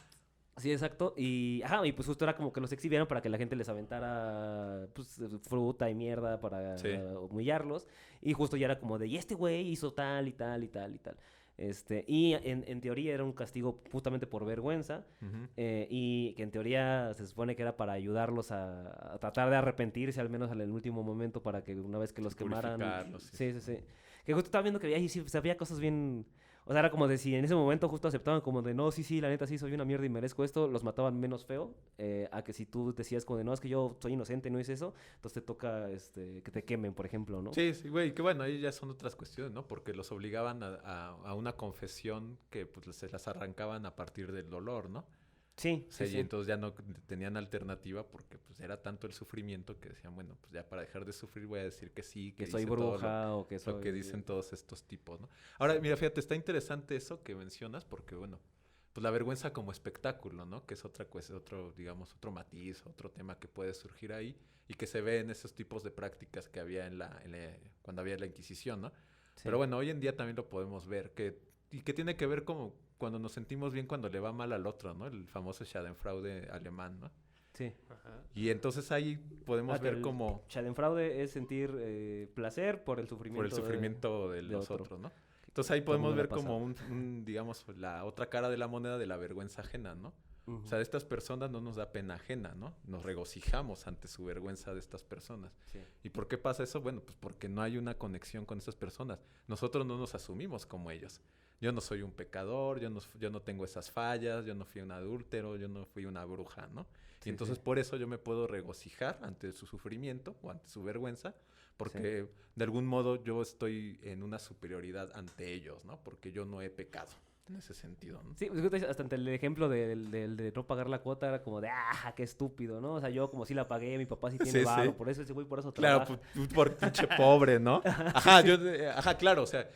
Sí, exacto. Y pues justo era como que los exhibieron para que la gente les aventara pues, fruta y mierda para Sí. humillarlos. Y justo ya era como de, y este güey hizo tal y tal y tal y tal. Y en teoría era un castigo justamente por vergüenza. Ujú. Y que en teoría se supone que era para ayudarlos a tratar de arrepentirse, al menos en el último momento, para que una vez que los quemaran. Purificarlos, sí, Sí, sí. sí, sí. Que justo estaba viendo que ahí sí, pues, había cosas bien. O sea, era como de si en ese momento justo aceptaban como de no, sí, la neta sí soy una mierda y merezco esto, los mataban menos feo, a que si tú decías como de no, es que yo soy inocente, no hice eso, entonces te toca que te quemen, por ejemplo, ¿no? Sí, sí, güey, que bueno, ahí ya son otras cuestiones, ¿no? Porque los obligaban a una confesión que pues se las arrancaban a partir del dolor, ¿no? Sí, O sea, sí, y sí. entonces ya no tenían alternativa porque pues era tanto el sufrimiento que decían, bueno, pues ya para dejar de sufrir voy a decir que sí, Que que soy hice todo bruja o que lo soy... que dicen todos estos tipos, ¿no? Ahora, mira, fíjate, está interesante eso que mencionas porque, bueno, pues la vergüenza como espectáculo, ¿no? Que es otra cosa, digamos, otro matiz, otro tema que puede surgir ahí y que se ve en esos tipos de prácticas que había cuando había la Inquisición, ¿no? Sí. Pero bueno, hoy en día también lo podemos ver, y que tiene que ver como cuando nos sentimos bien cuando le va mal al otro, ¿no? El famoso Schadenfreude alemán, ¿no? Sí. Y entonces ahí podemos Que ver el como Schadenfreude es sentir placer por el por sufrimiento. el sufrimiento de los otro. otros, ¿no? Entonces ahí todo el podemos mundo la ver pasa. como digamos, la otra cara de la moneda de la vergüenza ajena, ¿no? Ujú. O sea, de estas personas no nos da pena ajena, ¿no? Nos regocijamos ante su vergüenza de estas personas. Sí. ¿Y por qué pasa eso? Bueno, pues porque no hay una conexión con esas personas. Nosotros no nos asumimos como ellos. Yo no soy un pecador, yo no tengo esas fallas, yo no fui un adúltero, yo no fui una bruja, ¿no? Sí, Y entonces sí. por eso yo me puedo regocijar ante su sufrimiento o ante su vergüenza, porque de algún modo yo estoy en una superioridad ante ellos, ¿no? Porque yo no he pecado en ese sentido, ¿no? Sí, pues, justo hasta ante el ejemplo del de no pagar la cuota era como de, qué estúpido, ¿no? O sea, yo como si la pagué, mi papá sí tiene Sí, varo, sí. por eso ese güey por eso Claro, trabaja. por pinche pobre, ¿no? Ajá, claro, o sea,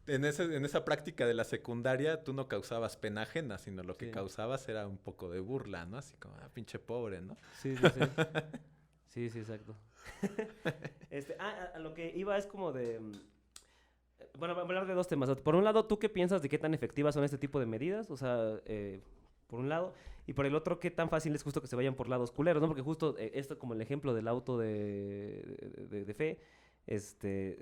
en esa práctica de la secundaria tú no causabas pena ajena, sino lo que Sí. causabas era un poco de burla, ¿no? Así como, pinche pobre, ¿no? Sí, sí, sí. Sí, sí, exacto. A lo que iba es como de... Bueno, voy a hablar de dos temas. Por un lado, ¿tú qué piensas de qué tan efectivas son este tipo de medidas? O sea, por un lado. Y por el otro, ¿qué tan fácil es justo que se vayan por lados culeros, ¿no? Porque justo esto, como el ejemplo del auto de fe,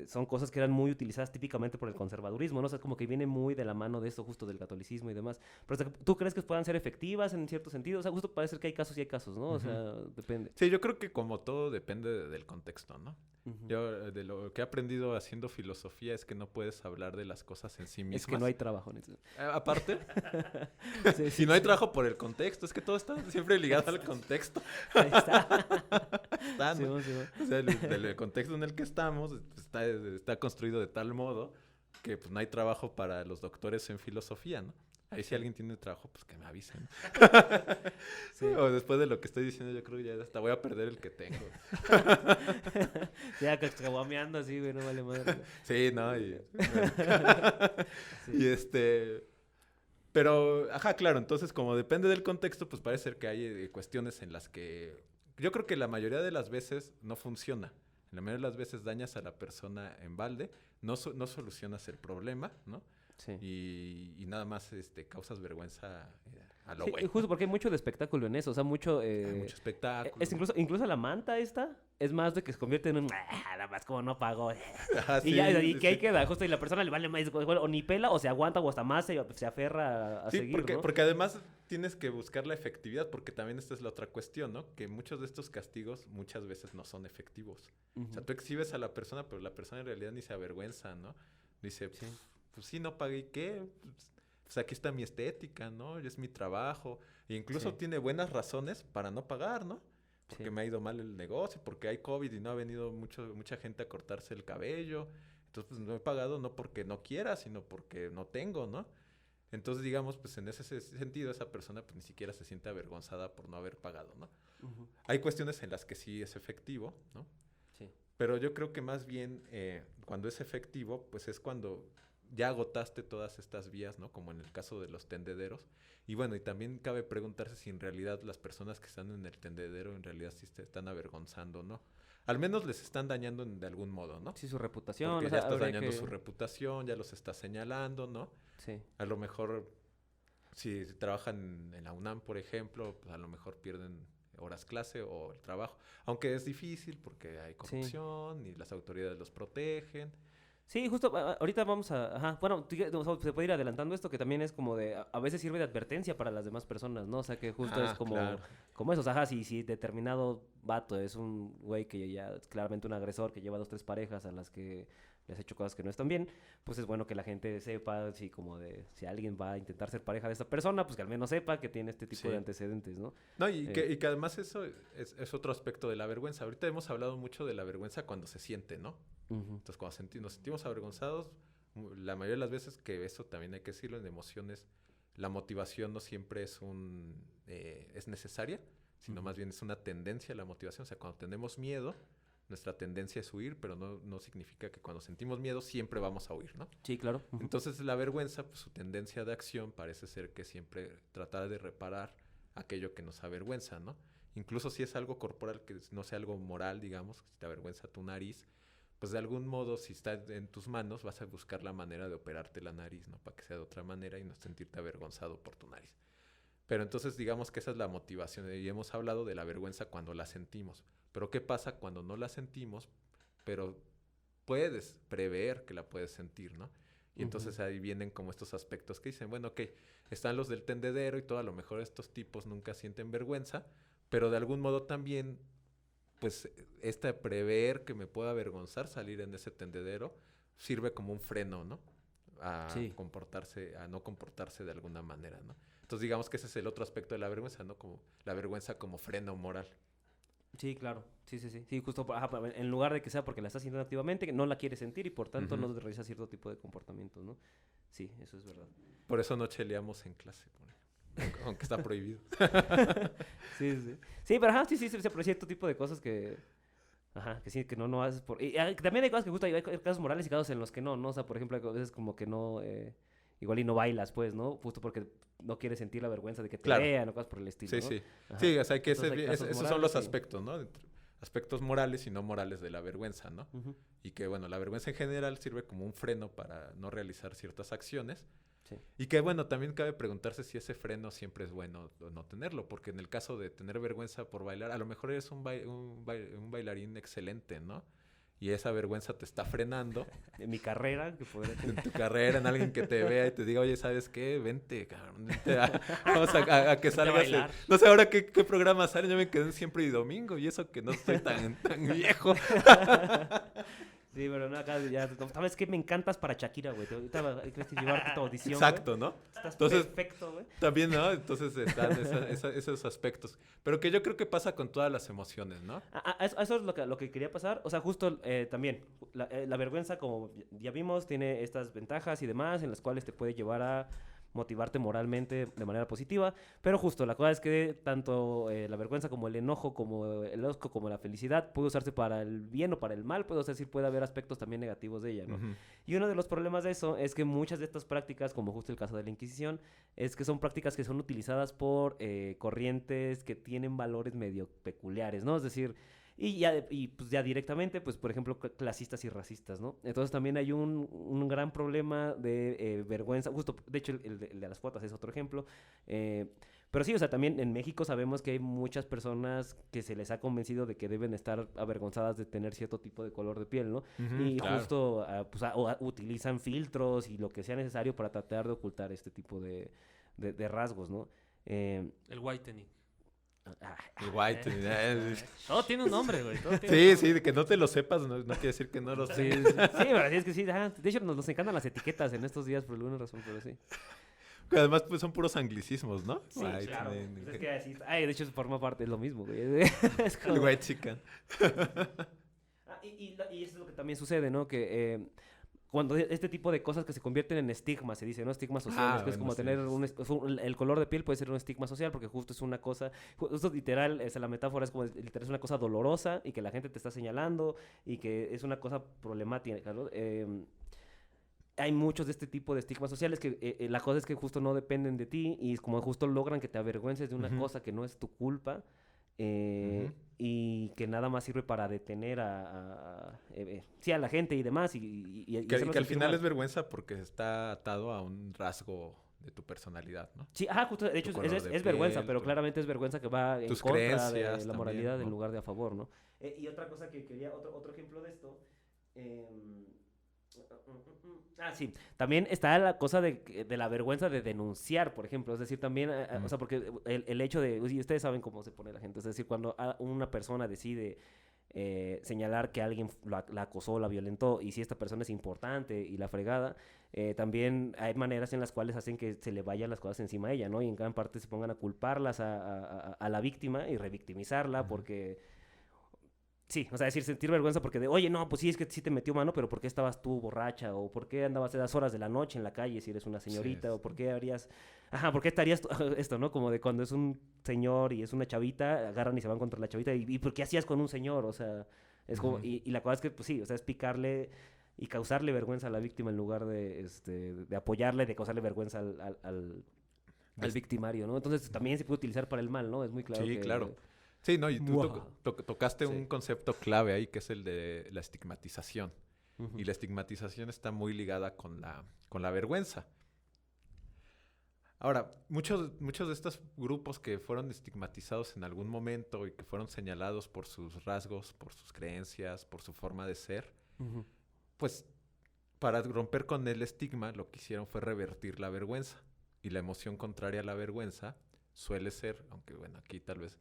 son cosas que eran muy utilizadas típicamente por el conservadurismo, ¿no? O sea, como que viene muy de la mano de esto justo del catolicismo y demás. Pero o sea, ¿tú crees que puedan ser efectivas en cierto sentido? O sea, justo parece que hay casos y hay casos, ¿no? O sea, depende. Sí, yo creo que como todo depende del contexto, ¿no? Ujú. Yo de lo que he aprendido haciendo filosofía es que no puedes hablar de las cosas en sí mismas. Es que no hay trabajo en eso. Aparte, Sí, si no hay trabajo por el contexto, es que todo está siempre ligado al contexto. Ahí está. Está, Sí, ¿no? sí, O sea, el contexto en el que estamos está construido de tal modo que pues, no hay trabajo para los doctores en filosofía, ¿no? Ahí si alguien tiene trabajo, pues que me avisen. Sí. O después de lo que estoy diciendo, yo creo que ya hasta voy a perder el que tengo. Ya caguameando así, güey, no vale madre. Sí, ¿no? Sí. Y Pero, ajá, claro, entonces como depende del contexto, pues parece ser que hay cuestiones en las que yo creo que la mayoría de las veces no funciona. La mayoría de las veces dañas a la persona en balde, no solucionas el problema, ¿no? Sí. Y nada más causas vergüenza a lo Sí, güey. justo porque hay mucho de espectáculo en eso, o sea, mucho... Hay mucho espectáculo. Es incluso la manta esta es más de que se convierte en un... nada más como no pagó. Ajá, Y ya, y sí, que ahí sí. queda, justo, y la persona le vale más, bueno, o ni pela, o se aguanta, o hasta más se aferra a Sí, seguir, ¿no? porque además tienes que buscar la efectividad, porque también esta es la otra cuestión, ¿no? Que muchos de estos castigos muchas veces no son efectivos. O sea, tú exhibes a la persona, pero la persona en realidad ni se avergüenza, ¿no? Dice, Sí. pues sí, no pagué, ¿y qué? Pues aquí está mi estética, ¿no? Es mi trabajo. E incluso Sí. tiene buenas razones para no pagar, ¿no? Porque Sí. me ha ido mal el negocio, porque hay COVID y no ha venido mucha gente a cortarse el cabello. Entonces, pues no he pagado no porque no quiera, sino porque no tengo, ¿no? Entonces, digamos, pues en ese sentido, esa persona pues ni siquiera se siente avergonzada por no haber pagado, ¿no? Ujú. Hay cuestiones en las que sí es efectivo, ¿no? Sí. Pero yo creo que más bien cuando es efectivo, pues es cuando ya agotaste todas estas vías, ¿no? Como en el caso de los tendederos. Y bueno, y también cabe preguntarse si en realidad las personas que están en el tendedero en realidad sí se están avergonzando, ¿no? Al menos les están dañando de algún modo, ¿no? Sí, su reputación, Porque o ya sea, estás habría dañando que... su reputación, ya los estás señalando, ¿no? Sí. A lo mejor, si trabajan en la UNAM, por ejemplo, pues a lo mejor pierden horas clase o el trabajo. Aunque es difícil porque hay corrupción y las autoridades los protegen. Sí, justo ahorita vamos a... Ajá, bueno, o sea, se puede ir adelantando esto que también es como de... A veces sirve de advertencia para las demás personas, ¿no? O sea, que justo es como... Claro. Como eso, o sea, ajá, si determinado vato es un güey que ya es claramente un agresor, que lleva 2, 3 parejas a las que les ha hecho cosas que no están bien, pues es bueno que la gente sepa, si como de... Si alguien va a intentar ser pareja de esta persona, pues que al menos sepa que tiene este tipo Sí. de antecedentes, ¿no? No, y que además eso es otro aspecto de la vergüenza. Ahorita hemos hablado mucho de la vergüenza cuando se siente, ¿no? Ujú. Entonces, cuando nos sentimos avergonzados, la mayoría de las veces, que eso también hay que decirlo, en emociones, la motivación no siempre es necesaria, sino más bien es una tendencia la motivación. O sea, cuando tenemos miedo, nuestra tendencia es huir, pero no significa que cuando sentimos miedo siempre vamos a huir, ¿no? Sí, claro. Ujú. Entonces, la vergüenza, pues su tendencia de acción parece ser que siempre tratar de reparar aquello que nos avergüenza, ¿no? Incluso si es algo corporal, que no sea algo moral, digamos, si te avergüenza tu nariz, pues de algún modo, si está en tus manos, vas a buscar la manera de operarte la nariz, ¿no? Para que sea de otra manera y no sentirte avergonzado por tu nariz. Pero entonces digamos que esa es la motivación. Y hemos hablado de la vergüenza cuando la sentimos. Pero ¿qué pasa cuando no la sentimos, pero puedes prever que la puedes sentir, ¿no? Y entonces ahí vienen como estos aspectos que dicen, bueno, ok, están los del tendedero y todo, a lo mejor estos tipos nunca sienten vergüenza, pero de algún modo también, pues, prever que me pueda avergonzar salir en ese tendedero sirve como un freno, ¿no? A Sí. a no comportarse de alguna manera, ¿no? Entonces digamos que ese es el otro aspecto de la vergüenza, ¿no? Como la vergüenza como freno moral. Sí, claro. Sí, sí, sí. Sí, justo ajá, en lugar de que sea porque la estás sintiendo activamente, que no la quieres sentir y por tanto Ujú. no realizas cierto tipo de comportamientos, ¿no? Sí, eso es verdad. Por eso no cheleamos en clase, por ejemplo, aunque está prohibido. Sí, sí. Sí, pero ajá, sí, sí, se aprecia cierto tipo de cosas que... Ajá, que sí, que no haces por... Y también hay cosas que justo hay casos morales y casos en los que no, ¿no? O sea, por ejemplo, a veces como que no... igual y no bailas, pues, ¿no? Justo porque no quieres sentir la vergüenza de que te Claro. vean o cosas por el estilo, Sí, ¿no? sí. Ajá. Sí, o sea, que Entonces, hay casos esos son morales los y- aspectos, ¿no? Aspectos morales y no morales de la vergüenza, ¿no? Ujú. Y que, bueno, la vergüenza en general sirve como un freno para no realizar ciertas acciones. Sí. Y que, bueno, también cabe preguntarse si ese freno siempre es bueno o no tenerlo, porque en el caso de tener vergüenza por bailar, a lo mejor eres un bailarín excelente, ¿no? Y esa vergüenza te está frenando En mi carrera, que podría en tu carrera, en alguien que te vea y te diga, oye, ¿sabes qué? Vente, cabrón, vente vamos a que salgas. bailar. No sé ahora qué programa salen, yo me quedé en Siempre y Domingo, y eso que no estoy tan viejo. Sí, pero no, acá ya... ¿Sabes qué? Me encantas para Shakira, güey. Ahorita hay que llevarte tu audición, Exacto, ¿no? güey. Estás Entonces- perfecto, güey. También, ¿no? Entonces están esos aspectos. Pero que yo creo que pasa con todas las emociones, ¿no? Eso es lo que quería pasar. O sea, justo también, la vergüenza, como ya vimos, tiene estas ventajas y demás, en las cuales te puede llevar a motivarte moralmente de manera positiva, pero justo la cosa es que tanto la vergüenza como el enojo, como el asco, como la felicidad puede usarse para el bien o para el mal, pues, o sea, sí puede haber aspectos también negativos de ella, ¿no? Ujú. Y uno de los problemas de eso es que muchas de estas prácticas, como justo el caso de la Inquisición, es que son prácticas que son utilizadas por corrientes que tienen valores medio peculiares, ¿no? Es decir, pues ya directamente, pues por ejemplo, clasistas y racistas, ¿no? Entonces también hay un gran problema de vergüenza, justo, de hecho el de las cuotas es otro ejemplo, pero sí, o sea, también en México sabemos que hay muchas personas que se les ha convencido de que deben estar avergonzadas de tener cierto tipo de color de piel, ¿no? Ujú, Y claro. justo utilizan filtros y lo que sea necesario para tratar de ocultar este tipo de rasgos, ¿no? El whitening. El white. Todo tiene un nombre, güey. Todo tiene un Sí, nombre. sí, de que no te lo sepas no quiere decir que no lo Sí, sé. sí, pero sí, es que sí. De hecho, nos encantan las etiquetas en estos días por alguna razón, pero sí. Además, pues son puros anglicismos, ¿no? Sí, White, claro. man, Pues es que así, de hecho, forma parte, es lo mismo, güey. Es como... el white chicken. Y eso es lo que también sucede, ¿no? Que cuando este tipo de cosas que se convierten en estigmas, se dice, ¿no? Estigmas sociales, que es bueno, como sí. tener el color de piel puede ser un estigma social porque justo es una cosa, justo literal, la metáfora es como, literal, es una cosa dolorosa y que la gente te está señalando y que es una cosa problemática, ¿no? Hay muchos de este tipo de estigmas sociales que la cosa es que justo no dependen de ti y es como justo logran que te avergüences de una Ujú. cosa que no es tu culpa Ujú. y que nada más sirve para detener sí, a la gente y demás y Que hacerlos al sentir final mal. es vergüenza porque está atado a un rasgo de tu personalidad, ¿no? Sí, justo, de hecho Tu es, color es- de es vergüenza, piel, pero claramente es vergüenza que va en tus contra de creencias la también, moralidad en ¿no? lugar de a favor, ¿no? Y otra cosa que quería, otro ejemplo de esto. Sí, también está la cosa de la vergüenza de denunciar, por ejemplo. Es decir, también, o sea, porque el hecho de, y ustedes saben cómo se pone la gente, es decir, cuando una persona decide señalar que alguien la acosó, la violentó, y si esta persona es importante y la fregada, también hay maneras en las cuales hacen que se le vayan las cosas encima a ella, ¿no? Y en gran parte se pongan a culparlas a la víctima y revictimizarla porque... Sí, o sea, decir, sentir vergüenza porque oye, no, pues sí, es que sí te metió mano, pero ¿por qué estabas tú borracha? ¿O por qué andabas a esas horas de la noche en la calle si eres una señorita? Sí, ¿O por qué harías... ¿por qué estarías esto, ¿no? Como de cuando es un señor y es una chavita, agarran y se van contra la chavita. ¿Y por qué hacías con un señor? O sea, es como... Ujú. Y la cosa es que, pues sí, o sea, es picarle y causarle vergüenza a la víctima en lugar de apoyarle, de causarle vergüenza al Des- victimario, ¿no? Entonces también se puede utilizar para el mal, ¿no? Es muy claro Sí, que... claro. Sí, no, y tú Muah. tocaste Sí. un concepto clave ahí, que es el de la estigmatización. Ujú. Y la estigmatización está muy ligada con la vergüenza. Ahora, muchos de estos grupos que fueron estigmatizados en algún momento y que fueron señalados por sus rasgos, por sus creencias, por su forma de ser, Ujú. pues para romper con el estigma lo que hicieron fue revertir la vergüenza. Y la emoción contraria a la vergüenza suele ser, aunque bueno, aquí tal vez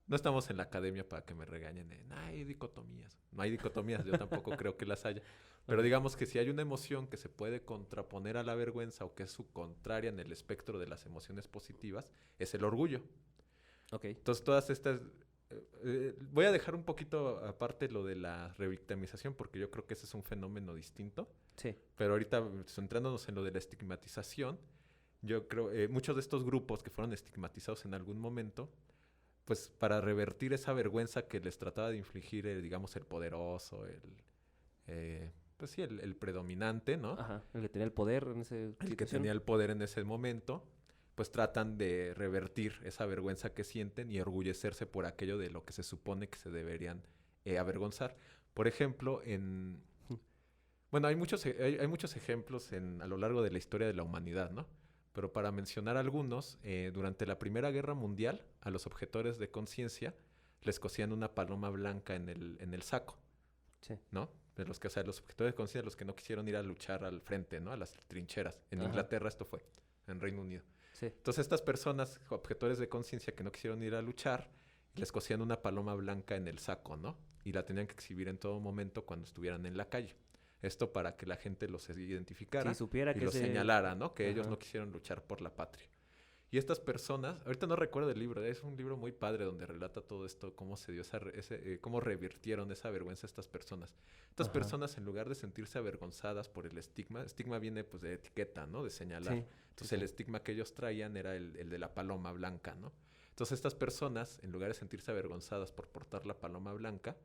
no estamos en la academia para que me regañen de, "No hay dicotomías". No hay dicotomías, yo tampoco creo que las haya. Pero digamos que si hay una emoción que se puede contraponer a la vergüenza o que es su contraria en el espectro de las emociones positivas, es el orgullo. Ok. Entonces todas estas... voy a dejar un poquito aparte lo de la revictimización porque yo creo que ese es un fenómeno distinto. Sí. Pero ahorita, centrándonos en lo de la estigmatización, yo creo, muchos de estos grupos que fueron estigmatizados en algún momento, pues para revertir esa vergüenza que les trataba de infligir, digamos, el poderoso, pues sí, el predominante, ¿no? Ajá, el que tenía el poder en esa El que situación. tenía el poder en ese momento, pues tratan de revertir esa vergüenza que sienten y orgullecerse por aquello de lo que se supone que se deberían avergonzar. Por ejemplo, bueno, hay muchos ejemplos a lo largo de la historia de la humanidad, ¿no? Pero para mencionar algunos, durante la Primera Guerra Mundial, a los objetores de conciencia les cosían una paloma blanca en el saco, Sí. ¿no? De los que, o sea, los objetores de conciencia, los que no quisieron ir a luchar al frente, ¿no? A las trincheras. En Ajá. Inglaterra esto fue, en Reino Unido. Sí. Entonces estas personas, objetores de conciencia que no quisieron ir a luchar, les cosían una paloma blanca en el saco, ¿no? Y la tenían que exhibir en todo momento cuando estuvieran en la calle. Esto para que la gente los identificara Sí, supiera y que los ese- señalara, ¿no? Que ellos Ajá. no quisieron luchar por la patria. Y estas personas, ahorita no recuerdo el libro, es un libro muy padre donde relata todo esto, cómo se dio cómo revirtieron esa vergüenza a estas personas. Estas Ajá. personas, en lugar de sentirse avergonzadas por el estigma viene pues de etiqueta, ¿no? De señalar. Sí, Entonces sí, el sí. estigma que ellos traían era el de la paloma blanca, ¿no? Entonces estas personas, en lugar de sentirse avergonzadas por portar la paloma blanca,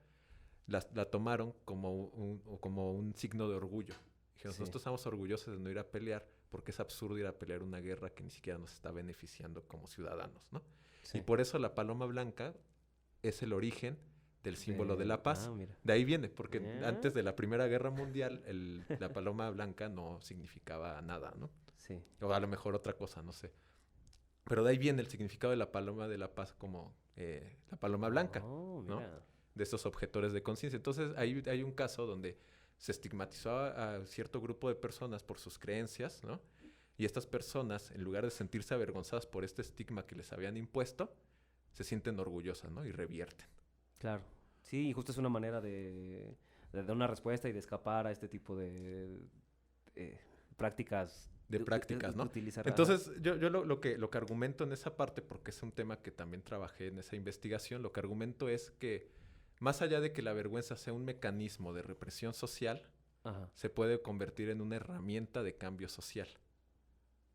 la tomaron como un signo de orgullo. Dijeron, Sí. nosotros estamos orgullosos de no ir a pelear porque es absurdo ir a pelear una guerra que ni siquiera nos está beneficiando como ciudadanos, ¿no? Sí. Y por eso la paloma blanca es el origen del símbolo de la paz. Mira. De ahí viene, porque Ah. antes de la Primera Guerra Mundial la paloma blanca no significaba nada, ¿no? Sí. O a lo mejor otra cosa, no sé. Pero de ahí viene el significado de la paloma de la paz como la paloma blanca, Oh, ¿no? mira. De estos objetores de conciencia. Entonces, hay un caso donde se estigmatizó a cierto grupo de personas por sus creencias, ¿no? Y estas personas, en lugar de sentirse avergonzadas por este estigma que les habían impuesto, se sienten orgullosas, ¿no? Y revierten. Claro. Sí, y justo es una manera de dar una respuesta y de escapar a este tipo de prácticas. De prácticas, ¿no? Utilizar, Entonces, yo lo que argumento en esa parte, porque es un tema que también trabajé en esa investigación, lo que argumento es que más allá de que la vergüenza sea un mecanismo de represión social, Ajá. se puede convertir en una herramienta de cambio social,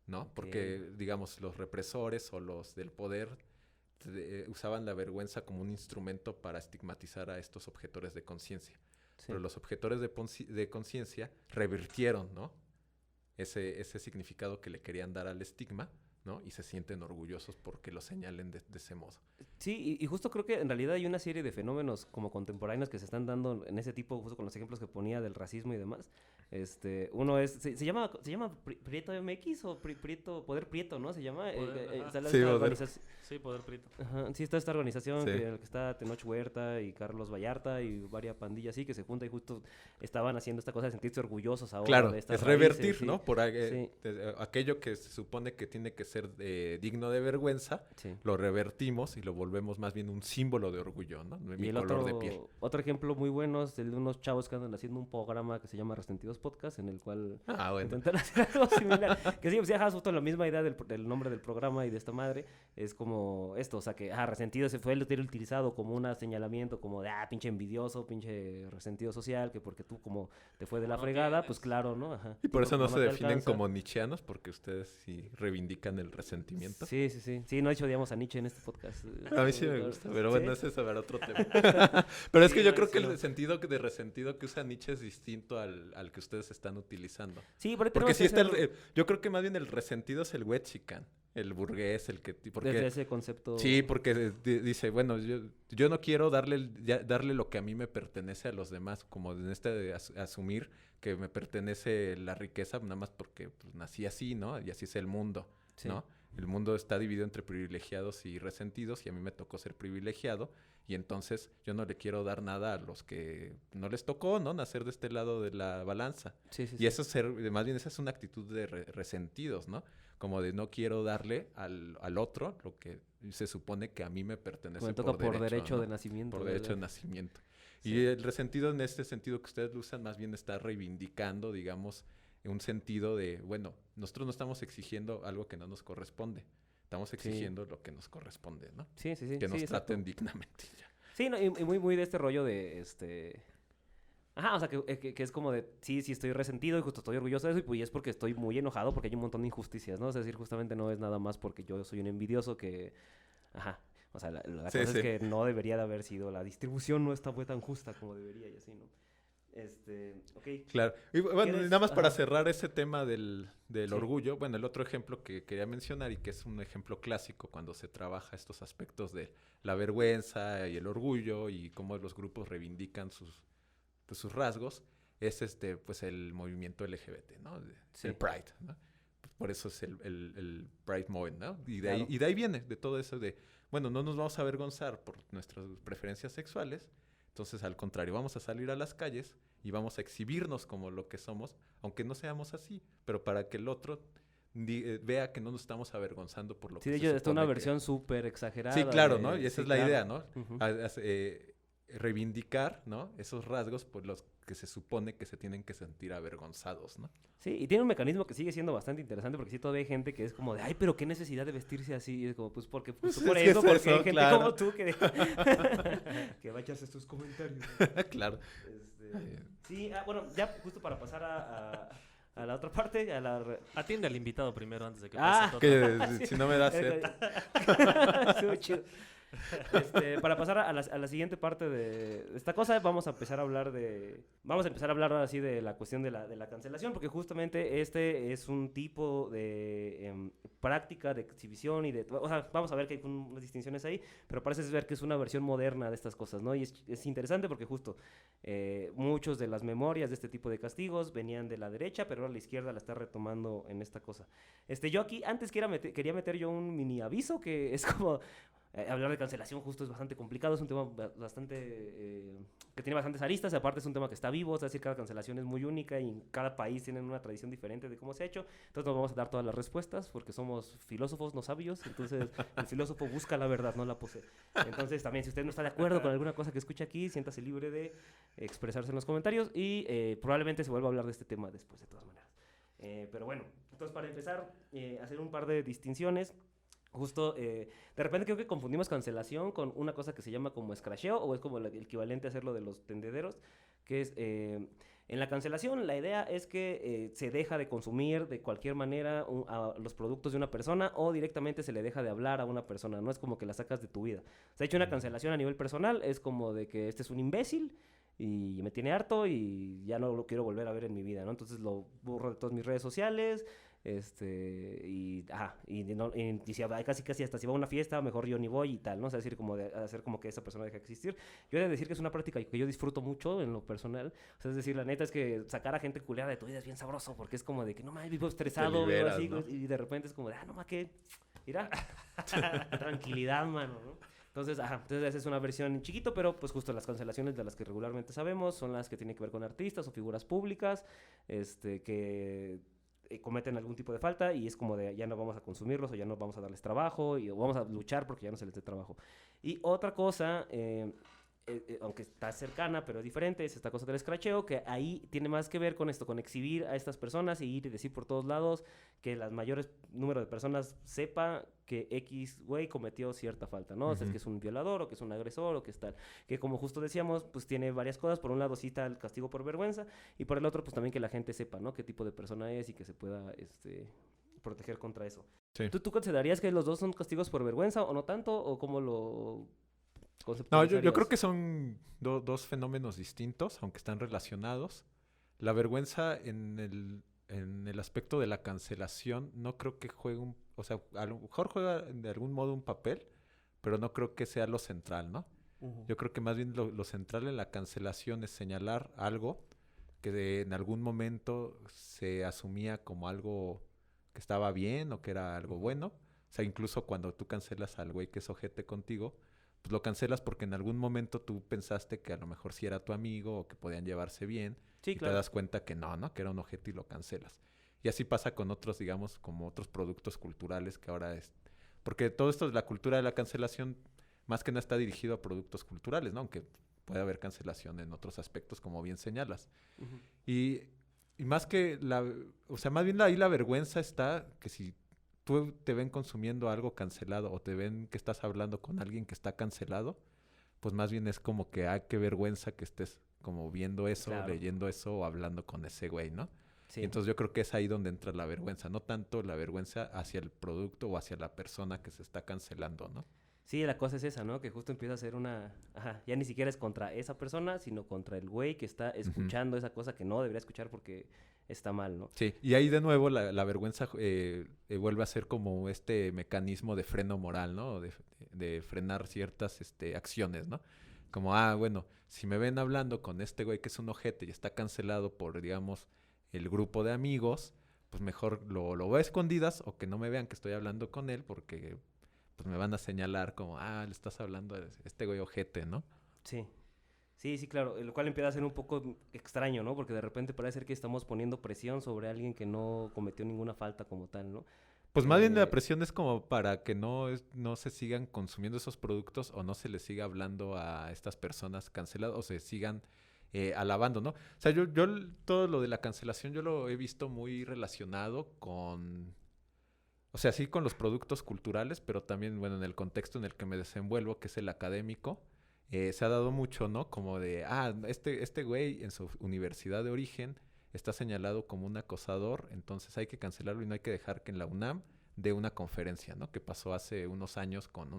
¿no? Ok. Porque, digamos, los represores o los del poder usaban la vergüenza como un instrumento para estigmatizar a estos objetores de conciencia. Sí. Pero los objetores de conciencia revirtieron, ¿no? Ese significado que le querían dar al estigma, ¿no? Y se sienten orgullosos porque lo señalen de ese modo. Sí, y justo creo que en realidad hay una serie de fenómenos como contemporáneos que se están dando en ese tipo, justo con los ejemplos que ponía del racismo y demás. Uno es, se llama Prieto MX o Prieto, Poder Prieto, ¿no? Se llama. Poder, ajá. Está Sí, esta Poder. Sí, Poder Prieto. Ajá, sí, está esta organización Sí. que está Tenoch Huerta y Carlos Vallarta y varias pandillas así que se juntan y justo estaban haciendo esta cosa de sentirse orgullosos ahora Claro, de estas es revertir, raíces, sí. ¿no? Por Sí. aquello que se supone que tiene que ser digno de vergüenza, Sí. lo revertimos y lo volvemos más bien un símbolo de orgullo, ¿no? De mi Y el color de piel. otro ejemplo muy bueno es el de unos chavos que andan haciendo un programa que se llama Resentidos Podcast, en el cual Ah, bueno. intentan hacer algo similar. Que sí, pues ajá, justo la misma idea del nombre del programa y de esta madre. Es como esto, o sea que, Resentido se fue utilizado como un señalamiento, como de, pinche envidioso, pinche resentido social, que porque tú como te fue de la No fregada, tienes. pues claro, ¿no? Ajá. Y por Tú eso no como se te definen alcanza. como nietzscheanos, porque ustedes sí reivindican el resentimiento. Sí, sí, sí. Sí, no he dicho, digamos, a Nietzsche en este podcast. A mí sí me gusta, pero bueno, ¿Sí? ese es saber otro tema. Pero es que Sí, yo no, creo que sí, no. el sentido de resentido que usa Nietzsche es distinto al que ustedes están utilizando. Sí, por ahí Porque tenemos sí que está hacer yo creo que más bien el resentido es el wechican, el burgués, el que... Porque, desde ese concepto. sí, porque dice, bueno, yo no quiero darle lo que a mí me pertenece a los demás, como en de asumir que me pertenece la riqueza, nada más porque pues, nací así, ¿no? Y así es el mundo, Sí. ¿no? El mundo está dividido entre privilegiados y resentidos y a mí me tocó ser privilegiado y entonces yo no le quiero dar nada a los que no les tocó, ¿no? Nacer de este lado de la balanza. Sí, sí, Y sí. eso más bien esa es una actitud de resentidos, ¿no? Como de no quiero darle al otro lo que se supone que a mí me pertenece Me toca por derecho ¿no? de nacimiento. Por derecho de ¿verdad? nacimiento. Sí. Y el resentido en este sentido que ustedes lo usan más bien está reivindicando, digamos, un sentido de, bueno, nosotros no estamos exigiendo algo que no nos corresponde. Estamos exigiendo lo que nos corresponde, ¿no? Sí, sí, sí. Que nos sí, exacto. traten dignamente. Ya. Sí, no, y muy, muy de este rollo de Ajá, o sea, que es como de, sí, estoy resentido y justo estoy orgulloso de eso y pues es porque estoy muy enojado porque hay un montón de injusticias, ¿no? Es decir, justamente no es nada más porque yo soy un envidioso que... Ajá, o sea, la Sí, cosa sí. es que no debería de haber sido, la distribución no fue tan justa como debería y así, ¿no? Ok. Claro. Y bueno, ¿Quieres? nada más para Ajá. cerrar ese tema del Sí. orgullo, bueno, el otro ejemplo que quería mencionar y que es un ejemplo clásico cuando se trabaja estos aspectos de la vergüenza y el orgullo y cómo los grupos reivindican sus rasgos, es pues el movimiento LGBT, ¿no? Sí. El Pride, ¿no? Por eso es el Pride Movement, ¿no? Y Claro. de ahí viene, de todo eso de, bueno, no nos vamos a avergonzar por nuestras preferencias sexuales, entonces al contrario, vamos a salir a las calles y vamos a exhibirnos como lo que somos, aunque no seamos así, pero para que el otro vea que no nos estamos avergonzando por lo Sí, que de se hecho, está una supone que- versión súper exagerada. Sí, claro, de- ¿no? Y esa sí, es la claro. idea, ¿no? Ujú. Reivindicar, ¿no? Esos rasgos, pues que se supone que se tienen que sentir avergonzados, ¿no? Sí, y tiene un mecanismo que sigue siendo bastante interesante porque sí todavía hay gente que es como de, ay, pero qué necesidad de vestirse así. Y es como, pues porque Pues por es que eso, es porque eso, hay gente claro. como tú que, que va a echarse tus comentarios. Claro. Sí, bueno, ya justo para pasar a la otra parte, a la... Atiende al invitado primero antes de que Ah, pase todo. Que si no me das sed. Estuvo chido. Para pasar a la siguiente parte de esta cosa, vamos a empezar a hablar ahora sí de la cuestión de la cancelación, porque justamente este es un tipo de práctica de exhibición y o sea, vamos a ver que hay unas distinciones ahí, pero parece ver que es una versión moderna de estas cosas, ¿no? Y es interesante porque justo muchos de las memorias de este tipo de castigos venían de la derecha, pero ahora la izquierda la está retomando en esta cosa. Yo aquí antes quería meter yo un mini aviso que es como... hablar de cancelación justo es bastante complicado, es un tema bastante que tiene bastantes aristas, y aparte es un tema que está vivo, es decir, cada cancelación es muy única y en cada país tienen una tradición diferente de cómo se ha hecho, entonces no vamos a dar todas las respuestas porque somos filósofos, no sabios, entonces el filósofo busca la verdad, no la posee. Entonces también si usted no está de acuerdo con alguna cosa que escucha aquí, siéntase libre de expresarse en los comentarios y probablemente se vuelva a hablar de este tema después de todas maneras. Pero bueno, entonces para empezar, hacer un par de distinciones. Justo, de repente creo que confundimos cancelación con una cosa que se llama como escracheo, o es como el equivalente a hacerlo de los tendederos, que es, en la cancelación la idea es que se deja de consumir de cualquier manera a los productos de una persona o directamente se le deja de hablar a una persona, no es como que la sacas de tu vida. Se ha hecho una cancelación a nivel personal, es como de que este es un imbécil y me tiene harto y ya no lo quiero volver a ver en mi vida, ¿no? Entonces lo borro de todas mis redes sociales, y si casi hasta si va a una fiesta, mejor yo ni voy y tal, ¿no? O sea, decir como de hacer como que esa persona deja de existir. Yo he de decir que es una práctica que yo disfruto mucho en lo personal. O sea, es decir, la neta es que sacar a gente culeada de tu vida es bien sabroso, porque es como de que no mames, vivo estresado, vivo liberas, así, ¿no? y de repente es como de, no mames, que mira, tranquilidad, mano, ¿no? Entonces esa es una versión en chiquito, pero pues justo las cancelaciones de las que regularmente sabemos son las que tienen que ver con artistas o figuras públicas, que cometen algún tipo de falta y es como de ya no vamos a consumirlos o ya no vamos a darles trabajo o vamos a luchar porque ya no se les dé trabajo. Y otra cosa, aunque está cercana pero diferente, es esta cosa del escracheo, que ahí tiene más que ver con esto, con exhibir a estas personas y ir y decir por todos lados que el mayores número de personas sepa que X güey cometió cierta falta, ¿no? O sea, es que es un violador o que es un agresor o que es tal. Que como justo decíamos, pues tiene varias cosas. Por un lado sí está el castigo por vergüenza y por el otro pues también que la gente sepa, ¿no? Qué tipo de persona es y que se pueda proteger contra eso. Sí. ¿Tú considerarías que los dos son castigos por vergüenza o no tanto? ¿O cómo lo No, conceptualizarías? yo creo que son dos fenómenos distintos, aunque están relacionados. La vergüenza en el aspecto de la cancelación no creo que juegue o sea, a lo mejor juega de algún modo un papel, pero no creo que sea lo central, ¿no? Yo creo que más bien lo central en la cancelación es señalar algo que en algún momento se asumía como algo que estaba bien o que era algo bueno. O sea, incluso cuando tú cancelas al güey que es ojete contigo, pues lo cancelas porque en algún momento tú pensaste que a lo mejor sí era tu amigo o que podían llevarse bien. Sí, y claro. te das cuenta que no, que era un ojete y lo cancelas. Y así pasa con otros, digamos, como otros productos culturales que ahora es... Porque todo esto de la cultura de la cancelación, más que no está dirigido a productos culturales, ¿no? Aunque puede haber cancelación en otros aspectos, como bien señalas. Y más que o sea, más bien ahí la vergüenza está que si tú te ven consumiendo algo cancelado o te ven que estás hablando con alguien que está cancelado, pues más bien es como que, qué vergüenza que estés como viendo eso, Claro. leyendo eso o hablando con ese güey, ¿no? Sí. Y entonces yo creo que es ahí donde entra la vergüenza, no tanto la vergüenza hacia el producto o hacia la persona que se está cancelando, ¿no? Sí, la cosa es esa, ¿no? Que justo empieza a ser ya ni siquiera es contra esa persona, sino contra el güey que está escuchando esa cosa que no debería escuchar porque está mal, ¿no? Sí, y ahí de nuevo la vergüenza vuelve a ser como este mecanismo de freno moral, ¿no? De frenar ciertas acciones, ¿no? Como, bueno, si me ven hablando con este güey que es un ojete y está cancelado por, digamos, el grupo de amigos, pues mejor lo veo a escondidas o que no me vean que estoy hablando con él porque pues me van a señalar como, le estás hablando a este güey ojete, ¿no? Sí. Sí, claro, lo cual empieza a ser un poco extraño, ¿no? Porque de repente parece ser que estamos poniendo presión sobre alguien que no cometió ninguna falta como tal, ¿no? Pues más bien la presión es como para que no se sigan consumiendo esos productos o no se les siga hablando a estas personas canceladas o se sigan alabando, ¿no? O sea, todo lo de la cancelación yo lo he visto muy relacionado con... O sea, sí con los productos culturales, pero también, bueno, en el contexto en el que me desenvuelvo, que es el académico, se ha dado mucho, ¿no? Como de, este güey en su universidad de origen está señalado como un acosador, entonces hay que cancelarlo y no hay que dejar que en la UNAM dé una conferencia, ¿no? Que pasó hace unos años con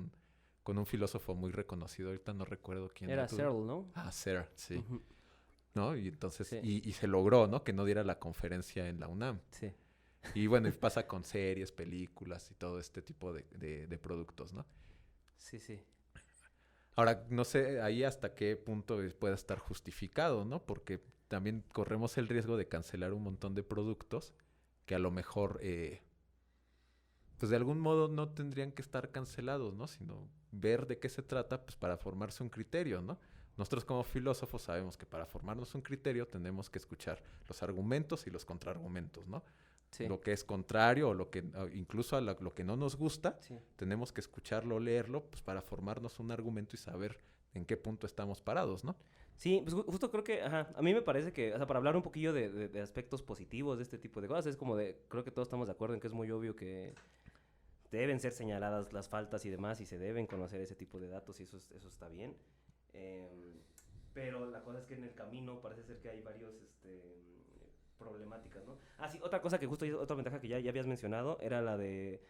un filósofo muy reconocido, ahorita no recuerdo quién Era tú- Searle, ¿no? Searle, sí. Ujú. ¿No? Y entonces, Sí. y se logró, ¿no? Que no diera la conferencia en la UNAM. Sí. Y bueno, y pasa con series, películas y todo este tipo de productos, ¿no? Sí, sí. Ahora, no sé ahí hasta qué punto pueda estar justificado, ¿no? Porque también corremos el riesgo de cancelar un montón de productos que a lo mejor, pues de algún modo no tendrían que estar cancelados, ¿no? Sino ver de qué se trata, pues para formarse un criterio, ¿no? Nosotros como filósofos sabemos que para formarnos un criterio tenemos que escuchar los argumentos y los contraargumentos, ¿no? Sí. Lo que es contrario o o incluso a lo que no nos gusta, Sí. tenemos que escucharlo, leerlo, pues para formarnos un argumento y saber en qué punto estamos parados, ¿no? Sí, pues justo creo que, ajá, a mí me parece que, o sea, para hablar un poquillo de aspectos positivos de este tipo de cosas, es como de, creo que todos estamos de acuerdo en que es muy obvio que deben ser señaladas las faltas y demás y se deben conocer ese tipo de datos y eso está bien. Pero la cosa es que en el camino parece ser que hay varios, problemáticas, ¿no? Ah, sí, otra cosa que justo, otra ventaja que ya habías mencionado era la de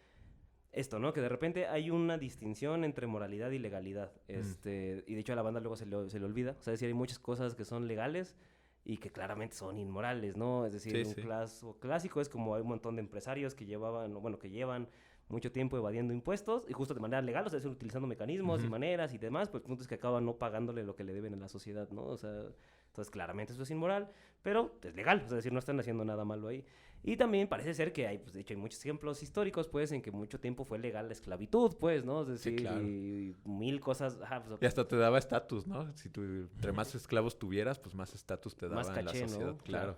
esto, ¿no? Que de repente hay una distinción entre moralidad y legalidad. Y de hecho a la banda luego se le olvida. O sea, es decir, hay muchas cosas que son legales y que claramente son inmorales, ¿no? Es decir, Sí, sí. caso clásico es como hay un montón de empresarios que llevan mucho tiempo evadiendo impuestos y justo de manera legal, o sea, utilizando mecanismos y maneras y demás, pues el punto es que acaban no pagándole lo que le deben a la sociedad, ¿no? O sea, entonces claramente eso es inmoral, pero es legal, o sea, es decir, no están haciendo nada malo ahí. Y también parece ser que hay, pues de hecho hay muchos ejemplos históricos, pues, en que mucho tiempo fue legal la esclavitud, pues, ¿no? Es decir, claro. y mil cosas, ajá, pues, Y hasta te daba estatus, ¿no? Si tú entre más esclavos tuvieras, pues más estatus te daba más en la caché, sociedad. ¿no? Claro.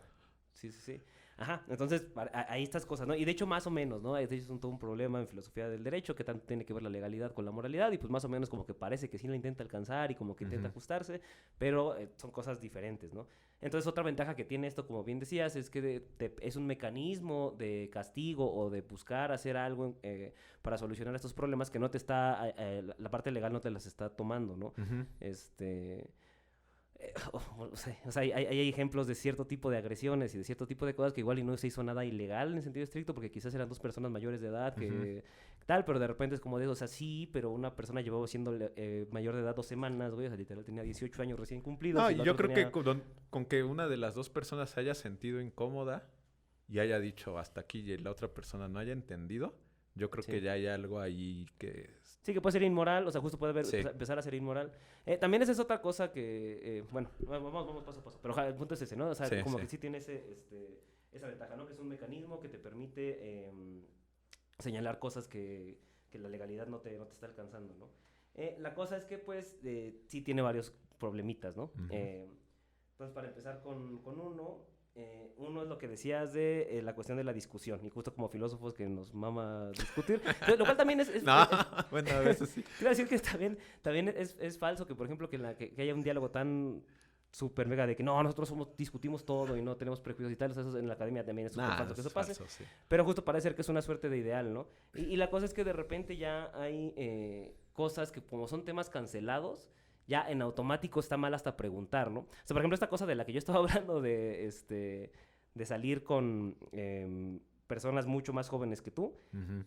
Sí, sí, sí. Ajá, entonces hay estas cosas, ¿no? Y de hecho más o menos, ¿no? De hecho es todo un problema en filosofía del derecho, que tanto tiene que ver la legalidad con la moralidad, y pues más o menos como que parece que sí la intenta alcanzar y como que intenta ajustarse, pero son cosas diferentes, ¿no? Entonces otra ventaja que tiene esto, como bien decías, es que es un mecanismo de castigo o de buscar hacer algo para solucionar estos problemas que no te está, la parte legal no te las está tomando, ¿no? O sea, hay ejemplos de cierto tipo de agresiones y de cierto tipo de cosas que igual y no se hizo nada ilegal en sentido estricto porque quizás eran dos personas mayores de edad que tal, pero de repente es como de, o sea, sí, pero una persona llevaba siendo mayor de edad 2 semanas, güey, o sea, literal tenía 18 años recién cumplidos. No, y y la yo otra creo tenía- que con que una de las dos personas se haya sentido incómoda y haya dicho hasta aquí y la otra persona no haya entendido, yo creo Sí. que ya hay algo ahí que... Sí, que puede ser inmoral, o sea, justo puede Sí. empezar a ser inmoral. También esa es otra cosa que, bueno, vamos paso a paso, pero el punto es ese, ¿no? O sea, Sí, como sí. que sí tiene esa ventaja, ¿no? Que es un mecanismo que te permite señalar cosas que la legalidad no te está alcanzando, ¿no? La cosa es que, pues, sí tiene varios problemitas, ¿no? Entonces, para empezar con uno es lo que decías de la cuestión de la discusión, y justo como filósofos que nos mama discutir, entonces, lo cual también es No, bueno, a veces sí. quiero decir que también es falso que, por ejemplo, que haya un diálogo tan súper mega de que no, nosotros discutimos todo y no tenemos prejuicios y tal, o sea, eso en la academia también es súper Nah, falso que eso es pase, falso, sí. pero justo parece ser que es una suerte de ideal, ¿no? Y la cosa es que de repente ya hay cosas que como son temas cancelados, ya en automático está mal hasta preguntar, ¿no? O sea, por ejemplo, esta cosa de la que yo estaba hablando de salir con personas mucho más jóvenes que tú,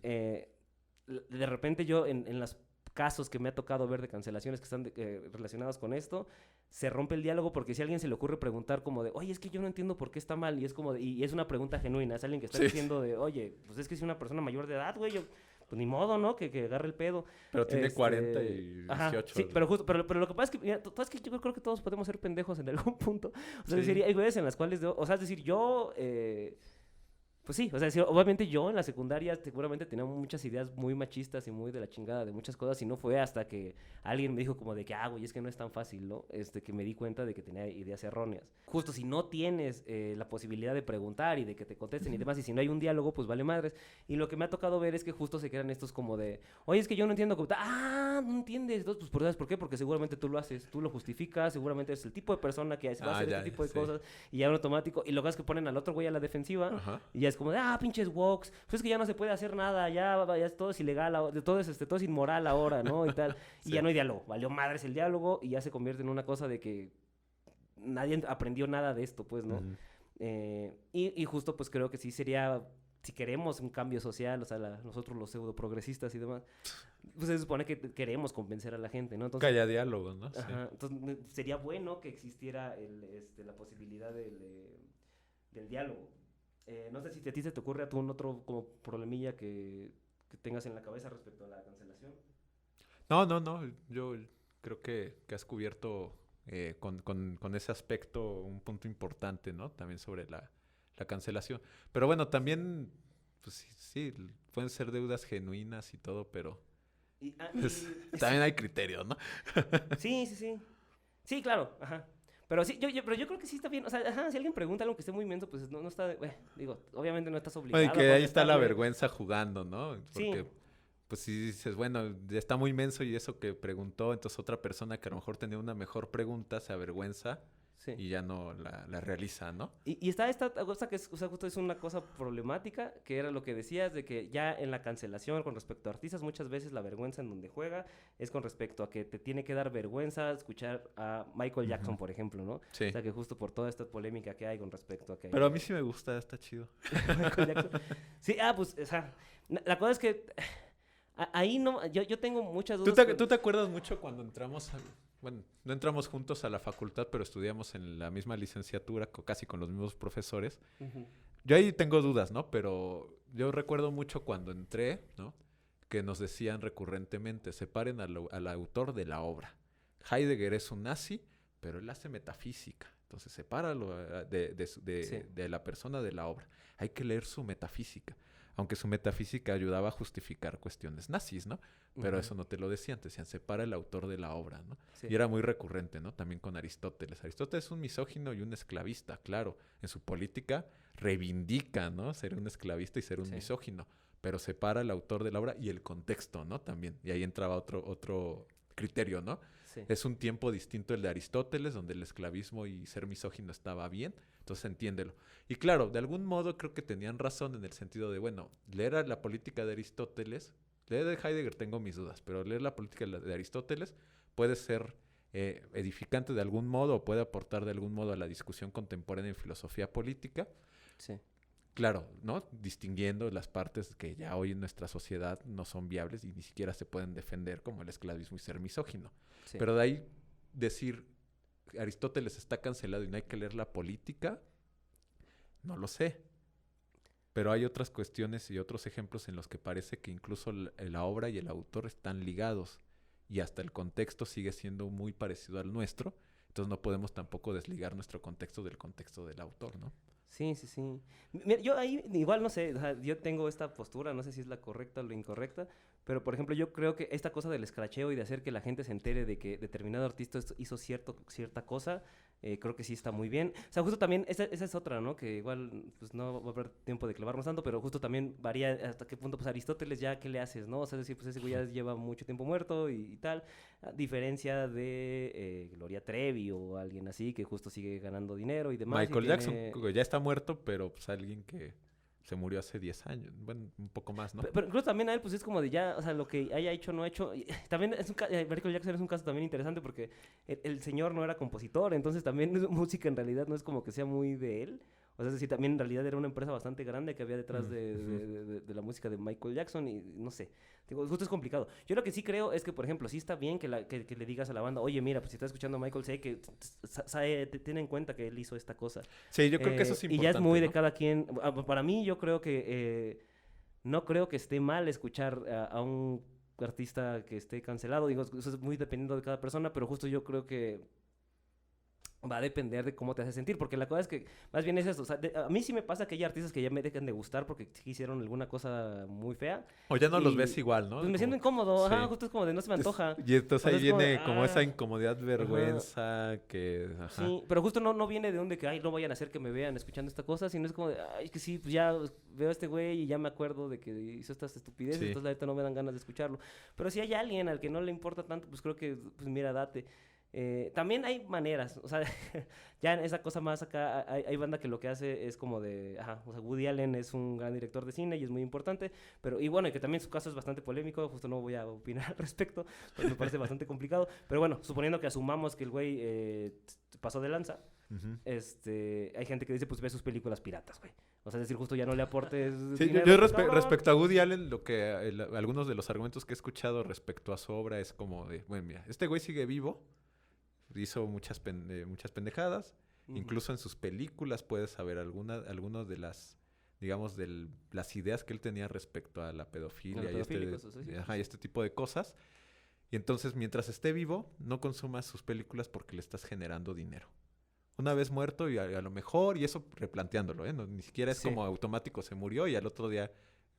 de repente yo en los casos que me ha tocado ver de cancelaciones que están relacionadas con esto, se rompe el diálogo porque si a alguien se le ocurre preguntar como de, oye, es que yo no entiendo por qué está mal, y es como y es una pregunta genuina, es alguien que está Sí. diciendo de, oye, pues es que si una persona mayor de edad, güey, pues ni modo, ¿no? Que agarre el pedo. Pero tiene 40 y 18. Ajá, sí, pero lo que pasa es que, mira, es que yo creo que todos podemos ser pendejos en algún punto. O sea, Sí. es decir, hay güeyes en las cuales, o sea, es decir, yo Pues sí, o sea, sí, obviamente yo en la secundaria seguramente tenía muchas ideas muy machistas y muy de la chingada de muchas cosas y no fue hasta que alguien me dijo como de que, güey, es que no es tan fácil, ¿no? Que me di cuenta de que tenía ideas erróneas. Justo si no tienes la posibilidad de preguntar y de que te contesten y demás, y si no hay un diálogo, pues vale madres. Y lo que me ha tocado ver es que justo se quedan estos como de, oye, es que yo no entiendo cómo... no entiendes. Entonces, pues, ¿sabes por qué? Porque seguramente tú lo haces, tú lo justificas, seguramente eres el tipo de persona que va a hacer ya, este tipo de sí. cosas y ya en automático. Y lo que es que ponen al otro güey a la defensiva Ajá. y ya es como de, pinches woks, pues es que ya no se puede hacer nada, ya todo es ilegal, todo es inmoral ahora, ¿no? Y tal. Y Sí. ya no hay diálogo, valió madres el diálogo y ya se convierte en una cosa de que nadie aprendió nada de esto, pues, ¿no? Ujú. Y justo pues creo que sí sería, si queremos un cambio social, o sea, nosotros los pseudo progresistas y demás, pues se supone que queremos convencer a la gente, ¿no? Entonces, Que haya diálogo, ¿no? Sí. ajá, entonces sería bueno que existiera la posibilidad del diálogo. No sé si a ti se te ocurre algún otro como problemilla que tengas en la cabeza respecto a la cancelación. No. Yo creo que has cubierto con ese aspecto un punto importante, ¿no? También sobre la cancelación. Pero bueno, también, pues sí, pueden ser deudas genuinas y todo, pero también hay criterios, ¿no? Sí. Sí, claro, ajá. Pero sí, pero yo creo que sí está bien. O sea, ajá, si alguien pregunta algo que esté muy inmenso, pues no está... digo, obviamente no estás obligado Bueno, y que a ahí está la contestarle. vergüenza jugando, ¿no? Porque, Sí. pues si dices, bueno, ya está muy menso y eso que preguntó, entonces otra persona que a lo mejor tenía una mejor pregunta se avergüenza Sí. y ya no la realiza, ¿no? Y está esta cosa que es, o sea, justo es una cosa problemática, que era lo que decías, de que ya en la cancelación con respecto a artistas, muchas veces la vergüenza en donde juega es con respecto a que te tiene que dar vergüenza escuchar a Michael Jackson, por ejemplo, ¿no? Sí. O sea, que justo por toda esta polémica que hay con respecto a que... Pero a mí sí me gusta, está chido. Michael Jackson. Sí, pues, o sea, la cosa es que ahí no, yo tengo muchas ¿Tú dudas. te acuerdas mucho cuando entramos bueno, no entramos juntos a la facultad, pero estudiamos en la misma licenciatura, casi con los mismos profesores? Ujú. Yo ahí tengo dudas, ¿no? Pero yo recuerdo mucho cuando entré, ¿no? Que nos decían recurrentemente, separen al autor de la obra. Heidegger es un nazi, pero él hace metafísica. Entonces, sepáralo de la persona de la obra. Hay que leer su metafísica. Aunque su metafísica ayudaba a justificar cuestiones nazis, ¿no? Pero eso no te lo decían. Te decían, separa el autor de la obra, ¿no? Sí. Y era muy recurrente, ¿no? También con Aristóteles. Aristóteles es un misógino y un esclavista, claro. En su política reivindica, ¿no? Ser un esclavista y ser un misógino. Pero separa el autor de la obra y el contexto, ¿no? También. Y ahí entraba otro criterio, ¿no? Sí. Es un tiempo distinto el de Aristóteles, donde el esclavismo y ser misógino estaba bien. Entonces entiéndelo. Y claro, de algún modo creo que tenían razón en el sentido de, bueno, leer la política de Aristóteles, leer de Heidegger tengo mis dudas, pero leer la política de Aristóteles puede ser edificante de algún modo o puede aportar de algún modo a la discusión contemporánea en filosofía política. Sí. Claro, ¿no? Distinguiendo las partes que ya hoy en nuestra sociedad no son viables y ni siquiera se pueden defender, como el esclavismo y ser misógino. Sí. Pero de ahí decir Aristóteles está cancelado y no hay que leer la política, no lo sé. Pero hay otras cuestiones y otros ejemplos en los que parece que incluso la obra y el autor están ligados y hasta el contexto sigue siendo muy parecido al nuestro. Entonces no podemos tampoco desligar nuestro contexto del contexto del autor, ¿no? Sí. Mira, yo ahí igual no sé, o sea, yo tengo esta postura, no sé si es la correcta o la incorrecta, pero por ejemplo yo creo que esta cosa del escracheo y de hacer que la gente se entere de que determinado artista hizo cierta cosa, creo que sí está muy bien. O sea, justo también, esa es otra, ¿no? Que igual pues no va a haber tiempo de clavarnos tanto, pero justo también varía hasta qué punto, pues Aristóteles ya, ¿qué le haces, no? O sea, es decir, pues ese güey ya lleva mucho tiempo muerto y tal, a diferencia de Gloria Trevi o alguien así que justo sigue ganando dinero y demás. Michael y Jackson tiene... ya está muerto, pero pues alguien que se murió hace 10 años. Bueno, un poco más, ¿no? Pero incluso también a él, pues es como de ya, o sea, lo que haya hecho, no ha hecho. También es Michael Jackson es un caso también interesante porque el señor no era compositor, entonces también su música en realidad no es como que sea muy de él. O sea, es decir, también en realidad era una empresa bastante grande que había detrás de la música de Michael Jackson y no sé. Digo, justo es complicado. Yo lo que sí creo es que, por ejemplo, sí está bien que le digas a la banda, oye, mira, pues si estás escuchando a Michael, sé que ten en cuenta que él hizo esta cosa. Sí, yo creo que eso es importante. Y ya es muy de ¿no? cada quien. Para mí, yo creo que no creo que esté mal escuchar a un artista que esté cancelado. Digo, eso es muy dependiendo de cada persona, pero justo yo creo que... va a depender de cómo te hace sentir, porque la cosa es que más bien es eso, o sea, a mí sí me pasa que hay artistas que ya me dejan de gustar porque sí hicieron alguna cosa muy fea. O ya no los y, ves igual, ¿no? Pues me siento Como- incómodo, ajá, sí. justo es como de no se me antoja. Y entonces ahí O sea, es como de, viene como esa ah, incomodidad, vergüenza, que... Ajá. Sí, pero justo no viene de un de que, ay, no vayan a hacer que me vean escuchando esta cosa, sino es como de, ay, que sí, pues ya veo a este güey y ya me acuerdo de que hizo estas estupideces, Sí. entonces la neta no me dan ganas de escucharlo. Pero si hay alguien al que no le importa tanto, pues creo que, pues mira, date. También hay maneras, o sea, ya en esa cosa más acá, hay banda que lo que hace es como de, ajá, o sea, Woody Allen es un gran director de cine y es muy importante, pero, y bueno, y que también su caso es bastante polémico, justo no voy a opinar al respecto, pues me parece bastante complicado, pero bueno, suponiendo que asumamos que el güey pasó de lanza, Ujú. hay gente que dice, pues ve sus películas piratas, güey. O sea, es decir, justo ya no le aportes Sí, dinero, yo pues, cabrón. respecto a Woody Allen, lo que algunos de los argumentos que he escuchado respecto a su obra es como de, bueno, mira, este güey sigue vivo, hizo muchas pendejadas, Ujú. incluso en sus películas puedes saber algunas de las, digamos, las ideas que él tenía respecto a la pedofilia A los y pedofílicos, o sea, sí, ajá, sí, y este tipo de cosas. Y entonces, mientras esté vivo, no consumas sus películas porque le estás generando dinero. Una vez muerto y a lo mejor, y eso replanteándolo, ¿eh? No, ni siquiera es Sí. como automático, se murió y al otro día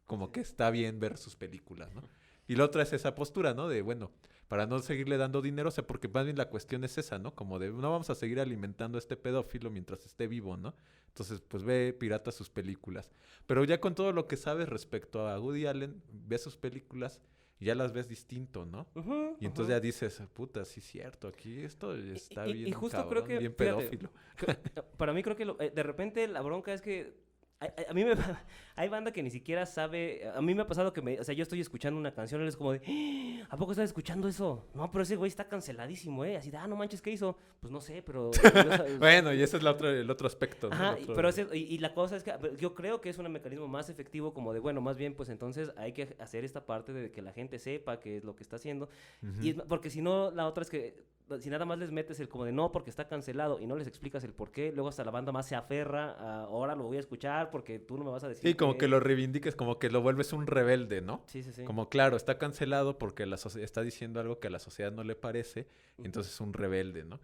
como que está bien ver sus películas, ¿no? Y la otra es esa postura, ¿no? De, bueno, para no seguirle dando dinero, o sea, porque más bien la cuestión es esa, ¿no? Como de, no vamos a seguir alimentando a este pedófilo mientras esté vivo, ¿no? Entonces, pues ve pirata sus películas. Pero ya con todo lo que sabes respecto a Woody Allen, ves sus películas y ya las ves distinto, ¿no? Ujú, Y entonces ujú. ya dices, puta, sí es cierto, aquí esto está Y bien justo cabrón, creo que, bien fíjate, pedófilo. para mí creo que de repente la bronca es que a mí me hay banda que ni siquiera sabe, a mí me ha pasado que o sea, yo estoy escuchando una canción y es como de, "¡Ah! ¿A poco estás escuchando eso? No, pero ese güey está canceladísimo, así de, no manches, ¿qué hizo? Pues no sé, pero Bueno, y ese es el otro aspecto, ¿no? Ajá, El otro- pero y la cosa es que yo creo que es un mecanismo más efectivo como de, bueno, más bien, pues entonces hay que hacer esta parte de que la gente sepa qué es lo que está haciendo. Ujú. Y porque si no, la otra es que si nada más les metes el como de no, porque está cancelado y no les explicas el por qué, luego hasta la banda más se aferra a, ahora lo voy a escuchar porque tú no me vas a decir Sí, como que lo reivindiques, como que lo vuelves un rebelde, ¿no? Sí, sí, sí. Como, claro, está cancelado porque está diciendo algo que a la sociedad no le parece, y entonces es un rebelde, ¿no?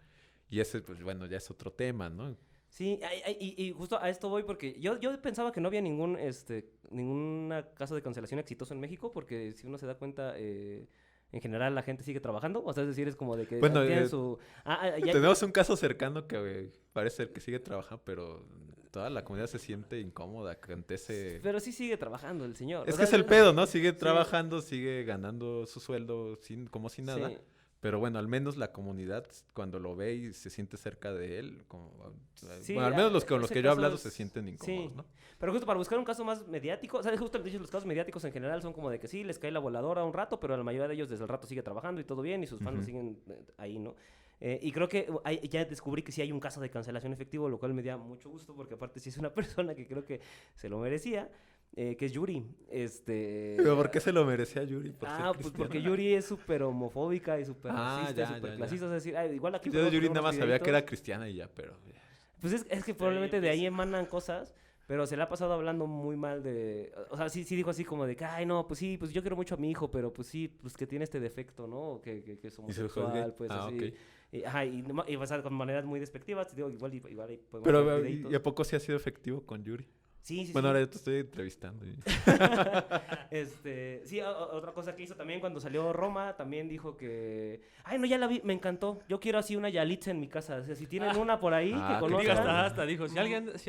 Y ese, pues bueno, ya es otro tema, ¿no? Sí, y justo a esto voy porque yo pensaba que no había ninguna caso de cancelación exitoso en México porque si uno se da cuenta, en general la gente sigue trabajando, o sea, es decir, es como de que Bueno, tienen su... Tenemos un caso cercano que parece ser que sigue trabajando, pero toda la comunidad se siente incómoda ante ese... Pero sí sigue trabajando el señor. Es o que sea, es el pedo, ¿no? Sigue sí. trabajando, sigue ganando su sueldo como si nada. Sí. Pero bueno, al menos la comunidad cuando lo ve y se siente cerca de él, Sí, bueno, al menos los con los ese que yo he caso hablado es- se sienten incómodos, sí. ¿no? Pero justo para buscar un caso más mediático, o sea, justo los casos mediáticos en general son como de que sí, les cae la voladora un rato, pero la mayoría de ellos desde el rato sigue trabajando y todo bien y sus fans lo Ujú. siguen ahí, ¿no? Y creo que ya descubrí que sí hay un caso de cancelación efectivo, lo cual me da mucho gusto porque aparte sí es una persona que creo que se lo merecía, que es Yuri. Pero ¿por qué se lo merecía Yuri? ¿Por ser Pues cristiana? porque Yuri es súper homofóbica y súper Ah, racista ya, y súper ya, clasista. ya. Es decir, igual aquí... Yo de podemos Yuri poner nada unos más sabía que era videitos. cristiana y ya, pero... Pues es que probablemente de ahí emanan cosas, pero se le ha pasado hablando muy mal de... O sea, sí dijo así como de que, ay, no, pues sí, pues yo quiero mucho a mi hijo, pero pues sí, pues que tiene este defecto, ¿no? Que es ¿Y su hijo es gay? homosexual, pues Ah, así. ok. Y o sea, con maneras muy despectivas, te digo, igual ahí podemos Pero, ver ¿y videitos. a poco sí ha sido efectivo con Yuri? Sí, sí, Bueno, sí. ahora yo te estoy entrevistando. Sí, otra cosa que hizo también cuando salió Roma, también dijo que, ay, no, ya la vi, me encantó. Yo quiero así una Yalitza en mi casa. O sea, si tienen una por ahí Ah, que qué Digo, conozcan. hasta dijo, si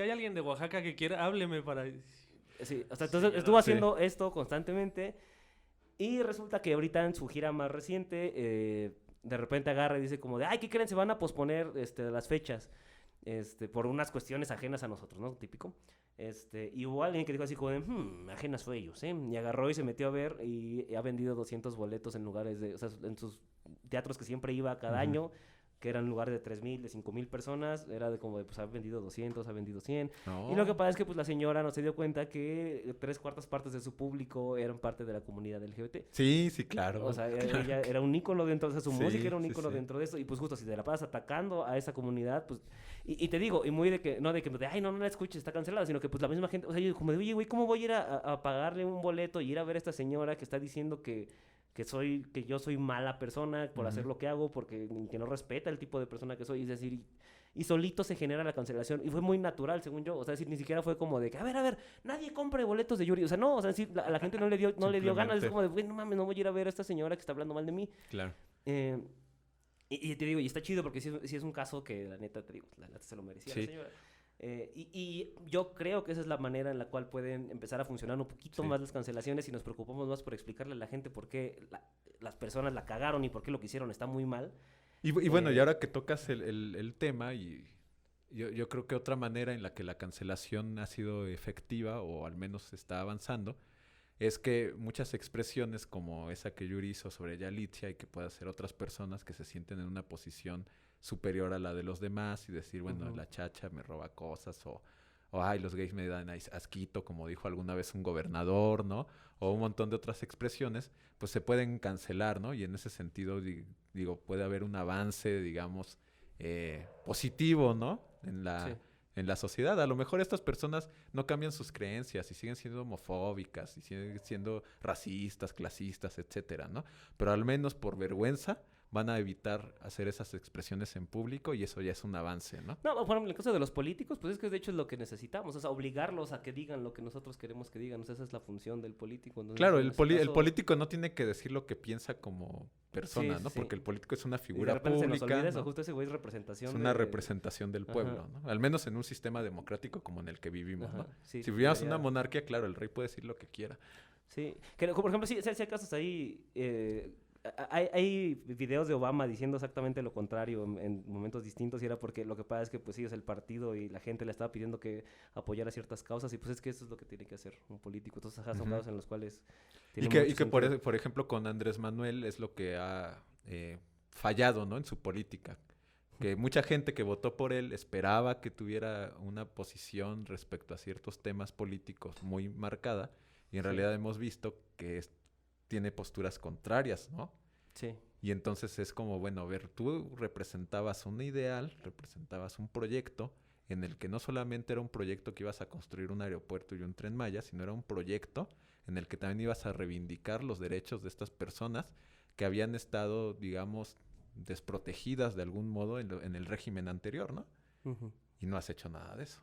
hay alguien de Oaxaca que quiera, hábleme para... Sí, o sea, entonces estuvo haciendo esto constantemente y resulta que ahorita en su gira más reciente, de repente agarra y dice como de, ay, ¿qué creen? Se van a posponer las fechas, por unas cuestiones ajenas a nosotros, ¿no? Típico. Y hubo alguien que dijo así como de, ajenas fue ellos, ¿eh? Y agarró y se metió a ver y ha vendido 200 boletos en lugares o sea, en sus teatros que siempre iba cada año, que eran lugares de 3,000, de 5,000 personas, era de como de, pues ha vendido 200, ha vendido 100. No. Y lo que pasa es que pues la señora no se dio cuenta que 3/4 partes de su público eran parte de la comunidad LGBT. Sí, sí, claro. O sea, claro. ella era un ícono dentro de eso, su Sí, música era un sí, ícono sí. dentro de eso, y pues justo si te la pasas atacando a esa comunidad, pues, y te digo, y muy de que, no de que, ay, no la escuches, está cancelada, sino que pues la misma gente, o sea, yo como de, oye, güey, ¿cómo voy a ir a pagarle un boleto y ir a ver a esta señora que está diciendo que yo soy mala persona por hacer lo que hago, porque que no respeta el tipo de persona que soy, es decir, y solito se genera la cancelación. Y fue muy natural, según yo. O sea, es decir, ni siquiera fue como de que, a ver, nadie compre boletos de Yuri. O sea, no, o sea, es decir, a la gente no le dio ganas. Es como de, güey, no mames, no voy a ir a ver a esta señora que está hablando mal de mí. Claro. Y te digo, y está chido porque sí es un caso que la neta, te digo, la neta se lo merecía la señora. Y yo creo que esa es la manera en la cual pueden empezar a funcionar un poquito más las cancelaciones y nos preocupamos más por explicarle a la gente por qué las personas la cagaron y por qué lo que hicieron está muy mal. Y bueno, y ahora que tocas el tema, y yo creo que otra manera en la que la cancelación ha sido efectiva, o al menos está avanzando, es que muchas expresiones como esa que Yuri hizo sobre Yalitza y que puede hacer otras personas que se sienten en una posición superior a la de los demás y decir, bueno, la chacha me roba cosas o ay, los gays me dan asquito, como dijo alguna vez un gobernador, ¿no? O un montón de otras expresiones, pues se pueden cancelar, ¿no? Y en ese sentido, digo, puede haber un avance, digamos, positivo, ¿no? En la sociedad. A lo mejor estas personas no cambian sus creencias y siguen siendo homofóbicas y siguen siendo racistas, clasistas, etcétera, ¿no? Pero al menos por vergüenza van a evitar hacer esas expresiones en público y eso ya es un avance, ¿no? No, por ejemplo, en el caso de los políticos, pues es que de hecho es lo que necesitamos, o sea, obligarlos a que digan lo que nosotros queremos que digan, o sea, esa es la función del político. Entonces, claro, el político no tiene que decir lo que piensa como persona, ¿no? Sí. Porque el político es una Y de figura repente se nos pública, olvida eso, ¿no? justo ese güey es representación Es una representación del pueblo, ¿no? Al menos en un sistema democrático como en el que vivimos, ¿no? Sí, si viviéramos en una monarquía, claro, el rey puede decir lo que quiera. Sí, que, por ejemplo, sí hay casos ahí, hay videos de Obama diciendo exactamente lo contrario en momentos distintos y era porque lo que pasa es que pues sí, es el partido y la gente le estaba pidiendo que apoyara ciertas causas y pues es que eso es lo que tiene que hacer un político. Entonces, son casos en los cuales... Y que por ejemplo con Andrés Manuel es lo que ha fallado, ¿no? En su política. Que mucha gente que votó por él esperaba que tuviera una posición respecto a ciertos temas políticos muy marcada y en realidad hemos visto que tiene posturas contrarias, ¿no? Sí. Y entonces es como, bueno, a ver, tú representabas un ideal, representabas un proyecto en el que no solamente era un proyecto que ibas a construir un aeropuerto y un Tren Maya, sino era un proyecto en el que también ibas a reivindicar los derechos de estas personas que habían estado, digamos, desprotegidas de algún modo en el régimen anterior, ¿no? Y no has hecho nada de eso.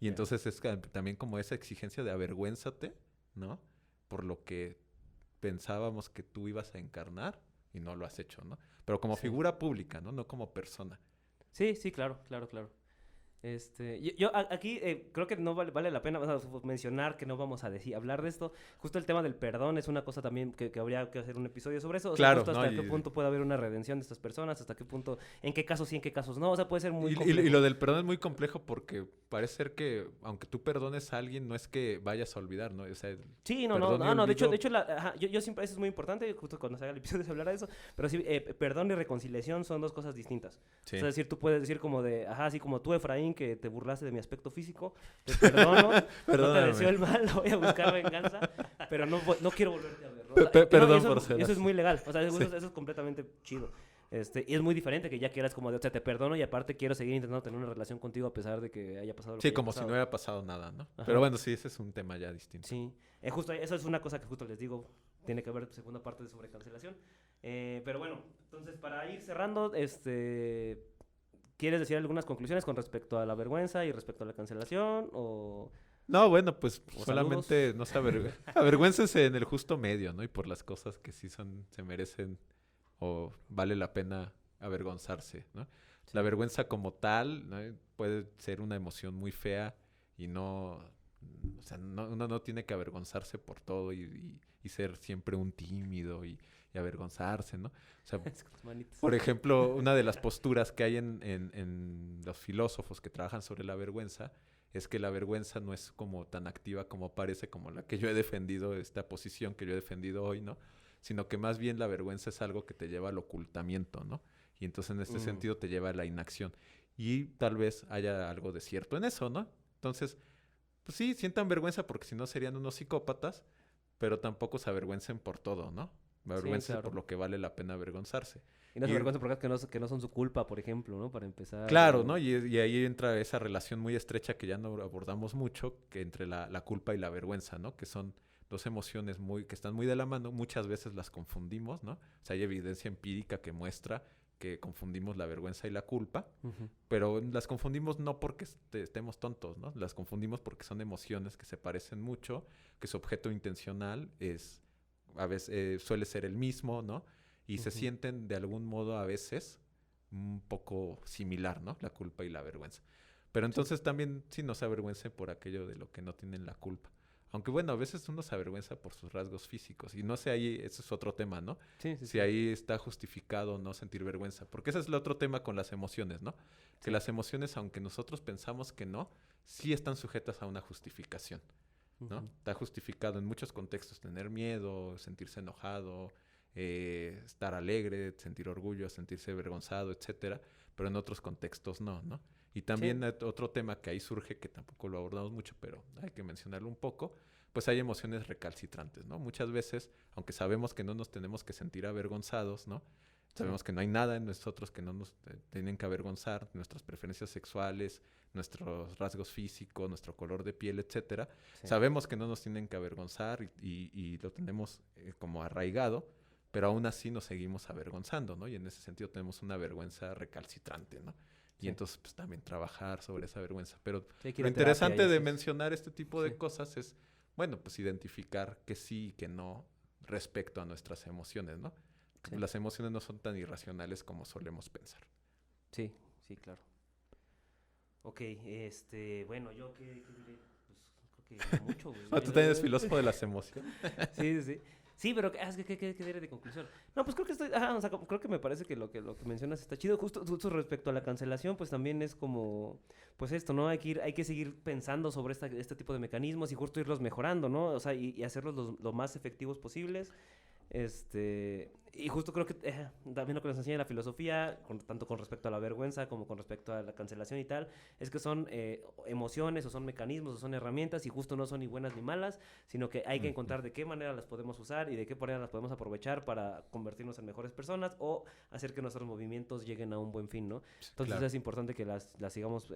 Y entonces es también como esa exigencia de avergüénzate, ¿no? Por lo que pensábamos que tú ibas a encarnar y no lo has hecho, ¿no? Pero como figura pública, ¿no? No como persona. Sí, claro. Yo aquí creo que no vale la pena mencionar que no vamos a hablar de esto. Justo el tema del perdón es una cosa también que habría que hacer un episodio sobre eso. O sea, claro, justo hasta qué punto puede haber una redención de estas personas, hasta qué punto, en qué casos sí, en qué casos no. O sea, puede ser muy complejo. Y lo del perdón es muy complejo porque parece ser que aunque tú perdones a alguien, no es que vayas a olvidar, ¿no? O sea, sí, no. De hecho, yo siempre, eso es muy importante, justo cuando se haga el episodio se hablará de eso, pero sí, perdón y reconciliación son dos cosas distintas. Sí. O sea, es decir, tú puedes decir como de, así como tú, Efraín, que te burlaste de mi aspecto físico, te perdono, no te deseo el mal, no voy a buscar venganza, pero no quiero volverte a ver, ¿no? Perdón por ser eso es así. muy legal, o sea, eso es completamente chido. Y es muy diferente que ya quieras como de, o sea, te perdono y aparte quiero seguir intentando tener una relación contigo a pesar de que haya pasado lo que haya como pasado. si no hubiera pasado nada, ¿no? Ajá. Pero bueno, sí, ese es un tema ya distinto. Sí, justo eso es una cosa que justo les digo, tiene que ver segunda parte de sobrecancelación. Pero bueno, entonces para ir cerrando, ¿quieres decir algunas conclusiones con respecto a la vergüenza y respecto a la cancelación o...? No, bueno, pues ¿O solamente no se avergüéncense en el justo medio, ¿no? Y por las cosas que sí se merecen o vale la pena avergonzarse, ¿no? Sí. La vergüenza como tal, ¿no? Puede ser una emoción muy fea y no... O sea, uno no tiene que avergonzarse por todo y ser siempre un tímido y avergonzarse, ¿no? O sea, por ejemplo, una de las posturas que hay en los filósofos que trabajan sobre la vergüenza es que la vergüenza no es como tan activa como parece, como la que yo he defendido, esta posición que yo he defendido hoy, ¿no? Sino que más bien la vergüenza es algo que te lleva al ocultamiento, ¿no? Y entonces en este sentido te lleva a la inacción. Y tal vez haya algo de cierto en eso, ¿no? Entonces, pues sí, sientan vergüenza porque si no serían unos psicópatas, pero tampoco se avergüencen por todo, ¿no? Avergüencen por lo que vale la pena avergonzarse. Y no se avergüencen por cosas que no son su culpa, por ejemplo, ¿no? Para empezar. Claro, ¿no? Y ahí entra esa relación muy estrecha que ya no abordamos mucho, que entre la culpa y la vergüenza, ¿no? Que son dos emociones que están muy de la mano. Muchas veces las confundimos, ¿no? O sea, hay evidencia empírica que muestra que confundimos la vergüenza y la culpa, Ujú. pero las confundimos no porque estemos tontos, ¿no? Las confundimos porque son emociones que se parecen mucho, que su objeto intencional es, a veces, suele ser el mismo, ¿no? Y se Ujú. sienten de algún modo a veces un poco similar, ¿no? La culpa y la vergüenza. Pero entonces también sí no se avergüence por aquello de lo que no tienen la culpa. Aunque bueno, a veces uno se avergüenza por sus rasgos físicos. Y no sé, ahí, ese es otro tema, ¿no? Sí, sí, Si sí. ahí está justificado no sentir vergüenza. Porque ese es el otro tema con las emociones, ¿no? Que Sí. las emociones, aunque nosotros pensamos que no, sí están sujetas a una justificación, ¿no? Ujú. Está justificado en muchos contextos tener miedo, sentirse enojado, estar alegre, sentir orgullo, sentirse avergonzado, etcétera, pero en otros contextos no, ¿no? Y también otro tema que ahí surge, que tampoco lo abordamos mucho, pero hay que mencionarlo un poco, pues hay emociones recalcitrantes, ¿no? Muchas veces, aunque sabemos que no nos tenemos que sentir avergonzados, ¿no? Sabemos que no hay nada en nosotros que no nos tienen que avergonzar, nuestras preferencias sexuales, nuestros rasgos físicos, nuestro color de piel, etcétera. Sí. Sabemos que no nos tienen que avergonzar y lo tenemos como arraigado, pero aún así nos seguimos avergonzando, ¿no? Y en ese sentido tenemos una vergüenza recalcitrante, ¿no? Y Sí. entonces pues también trabajar sobre esa vergüenza. Pero Sí, hay que ir lo a terapia interesante y de eso. mencionar este tipo de Sí. cosas es, bueno, pues identificar que sí y que no respecto a nuestras emociones, ¿no? Sí. Las emociones no son tan irracionales como solemos pensar. Sí, sí, claro. Ok, bueno, yo qué diré, pues creo que mucho, güey. Ah, tú también eres filósofo de las emociones. Sí, sí, sí. Sí, pero ¿qué diré de conclusión? No, pues creo que o sea, creo que me parece que lo que mencionas está chido. Justo respecto a la cancelación, pues también es como, pues esto, ¿no? Hay que seguir pensando sobre este tipo de mecanismos y justo irlos mejorando, ¿no? O sea, y hacerlos lo más efectivos posibles. Y justo creo que también lo que nos enseña la filosofía, tanto con respecto a la vergüenza como con respecto a la cancelación y tal, es que son emociones o son mecanismos o son herramientas y justo no son ni buenas ni malas, sino que hay que encontrar de qué manera las podemos usar y de qué manera las podemos aprovechar para convertirnos en mejores personas o hacer que nuestros movimientos lleguen a un buen fin, ¿no? Entonces Claro. es importante que las sigamos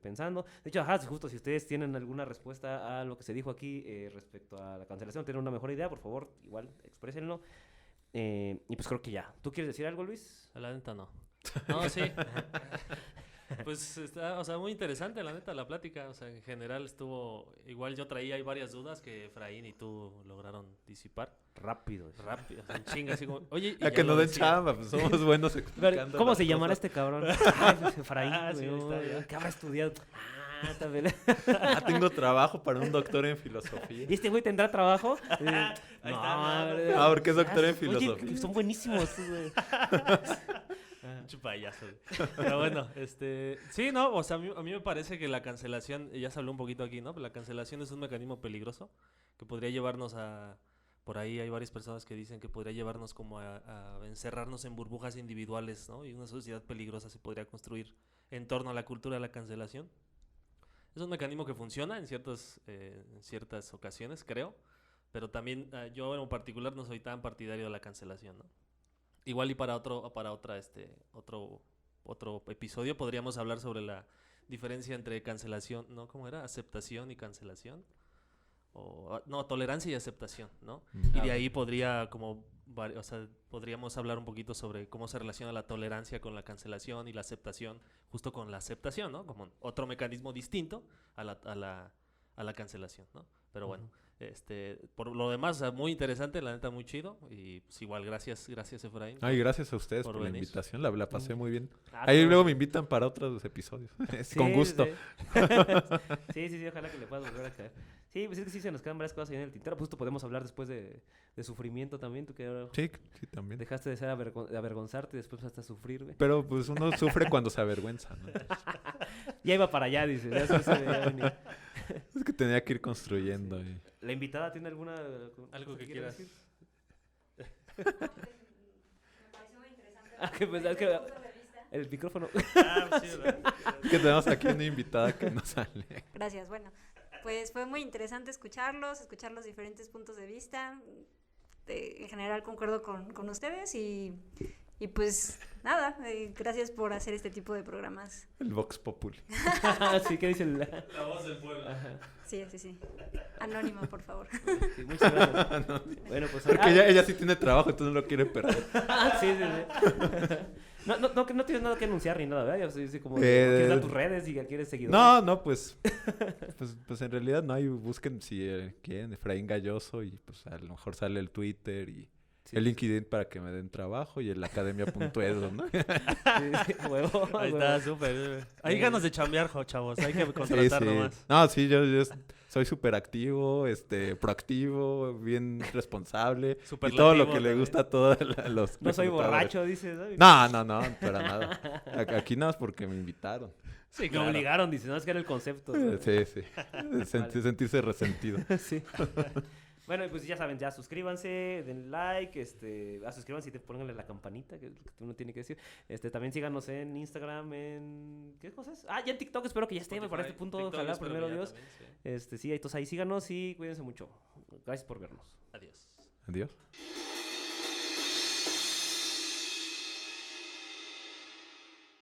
pensando. De hecho, justo si ustedes tienen alguna respuesta a lo que se dijo aquí respecto a la cancelación, tienen una mejor idea, por favor, igual exprésenlo. Y pues creo que ya. ¿Tú quieres decir algo, Luis? La neta no. No, sí. Pues está, o sea, muy interesante la neta la plática, o sea, en general estuvo, igual yo traía ahí varias dudas que Efraín y tú lograron disipar Rápido. rápido, o sea, en chinga, así como, oye, y A ya que lo no den decía. chamba, pues somos buenos explicando. ¿Cómo las se llamará cosas. este cabrón? Ay, pues Efraín, Ah, sí, ahí güey, está, ya. ¿qué habrá estudiado? También. Ah, tengo trabajo para un doctor en filosofía. ¿Y este güey tendrá trabajo? Ahí está, Ah, porque es doctor en Oye, filosofía. son buenísimos estos, güey. Pinche payaso, güey. Pero bueno, sí, no, o sea, a mí me parece que la cancelación, ya se habló un poquito aquí, ¿no? Pero la cancelación es un mecanismo peligroso que podría llevarnos por ahí hay varias personas que dicen que podría llevarnos como a encerrarnos en burbujas individuales, ¿no? Y una sociedad peligrosa se podría construir en torno a la cultura de la cancelación. Es un mecanismo que funciona en ciertas ocasiones, creo, pero también yo en particular no soy tan partidario de la cancelación, ¿no? Igual y para otro episodio podríamos hablar sobre la diferencia entre cancelación, ¿no? ¿Cómo era? Aceptación y cancelación. No, tolerancia y aceptación, ¿no? Y de ahí podría podríamos hablar un poquito sobre cómo se relaciona la tolerancia con la cancelación y la aceptación, justo con la aceptación, ¿no? Como otro mecanismo distinto a la cancelación, ¿no? Pero bueno, por lo demás, muy interesante, la neta, muy chido. Y pues igual, gracias Efraín. Ay, gracias a ustedes por por la venir. invitación. La pasé muy bien. Ah, Ahí claro. luego me invitan para otros episodios. Sí, Con gusto. Sí, ojalá que le puedas volver a caer. Sí, pues es que sí se nos quedan varias cosas ahí en el tintero. Pues justo podemos hablar después de sufrimiento también. Tú que ahora Sí, sí, también. dejaste de ser de avergonzarte y después hasta sufrir, güey. Pero pues uno sufre cuando se avergüenza, ¿no? Ya iba para allá, dice. Ya se veía venir. Es que tenía que ir construyendo. ¿La invitada tiene alguna Algo cosa que quiera quieras. decir? Me pareció muy interesante. Ah, que pues, es que el micrófono. Ah, sí, ¿verdad? Que tenemos aquí una invitada que no sale. Gracias, bueno, pues fue muy interesante escuchar los diferentes puntos de vista. En general concuerdo con ustedes y pues nada, gracias por hacer este tipo de programas. El Vox Populi. Sí, ¿qué dice La voz del pueblo. Ajá. Sí. Anónimo, por favor. Sí, muchas gracias. Bueno, pues... Porque ella sí tiene trabajo, entonces no lo quiere perder. Sí. No tienes nada que anunciar ni nada, ¿verdad? Así como quieres dar tus redes y quieres seguidores. No, pues en realidad no hay, busquen si quieren, Efraín Galloso y pues a lo mejor sale el Twitter y el LinkedIn para que me den trabajo y el academia.edu, ¿no? Huevo, Ahí huevo. está, súper. Hay ganas de chambear, chavos. Hay que Sí, contratar sí. nomás. No, sí, yo soy súper activo, proactivo, bien responsable. Y todo Superlativo lo que le también. gusta a todos los No soy reclutadores. borracho, dices. No, para nada. Aquí nada más porque me invitaron. Sí, Me claro. obligaron, dice, no, es que era el concepto. Sí. Sentirse resentido. Sí. Bueno, pues ya saben, ya suscríbanse, den like, suscríbanse y pónganle la campanita, que es lo que uno tiene que decir. También síganos en Instagram, en... ¿Qué cosas? Ya en TikTok, espero que ya esté, para este punto, TikTok, ojalá, espero primero que ya Dios. también, sí. Sí, entonces ahí síganos y cuídense mucho. Gracias por vernos. Adiós. Adiós.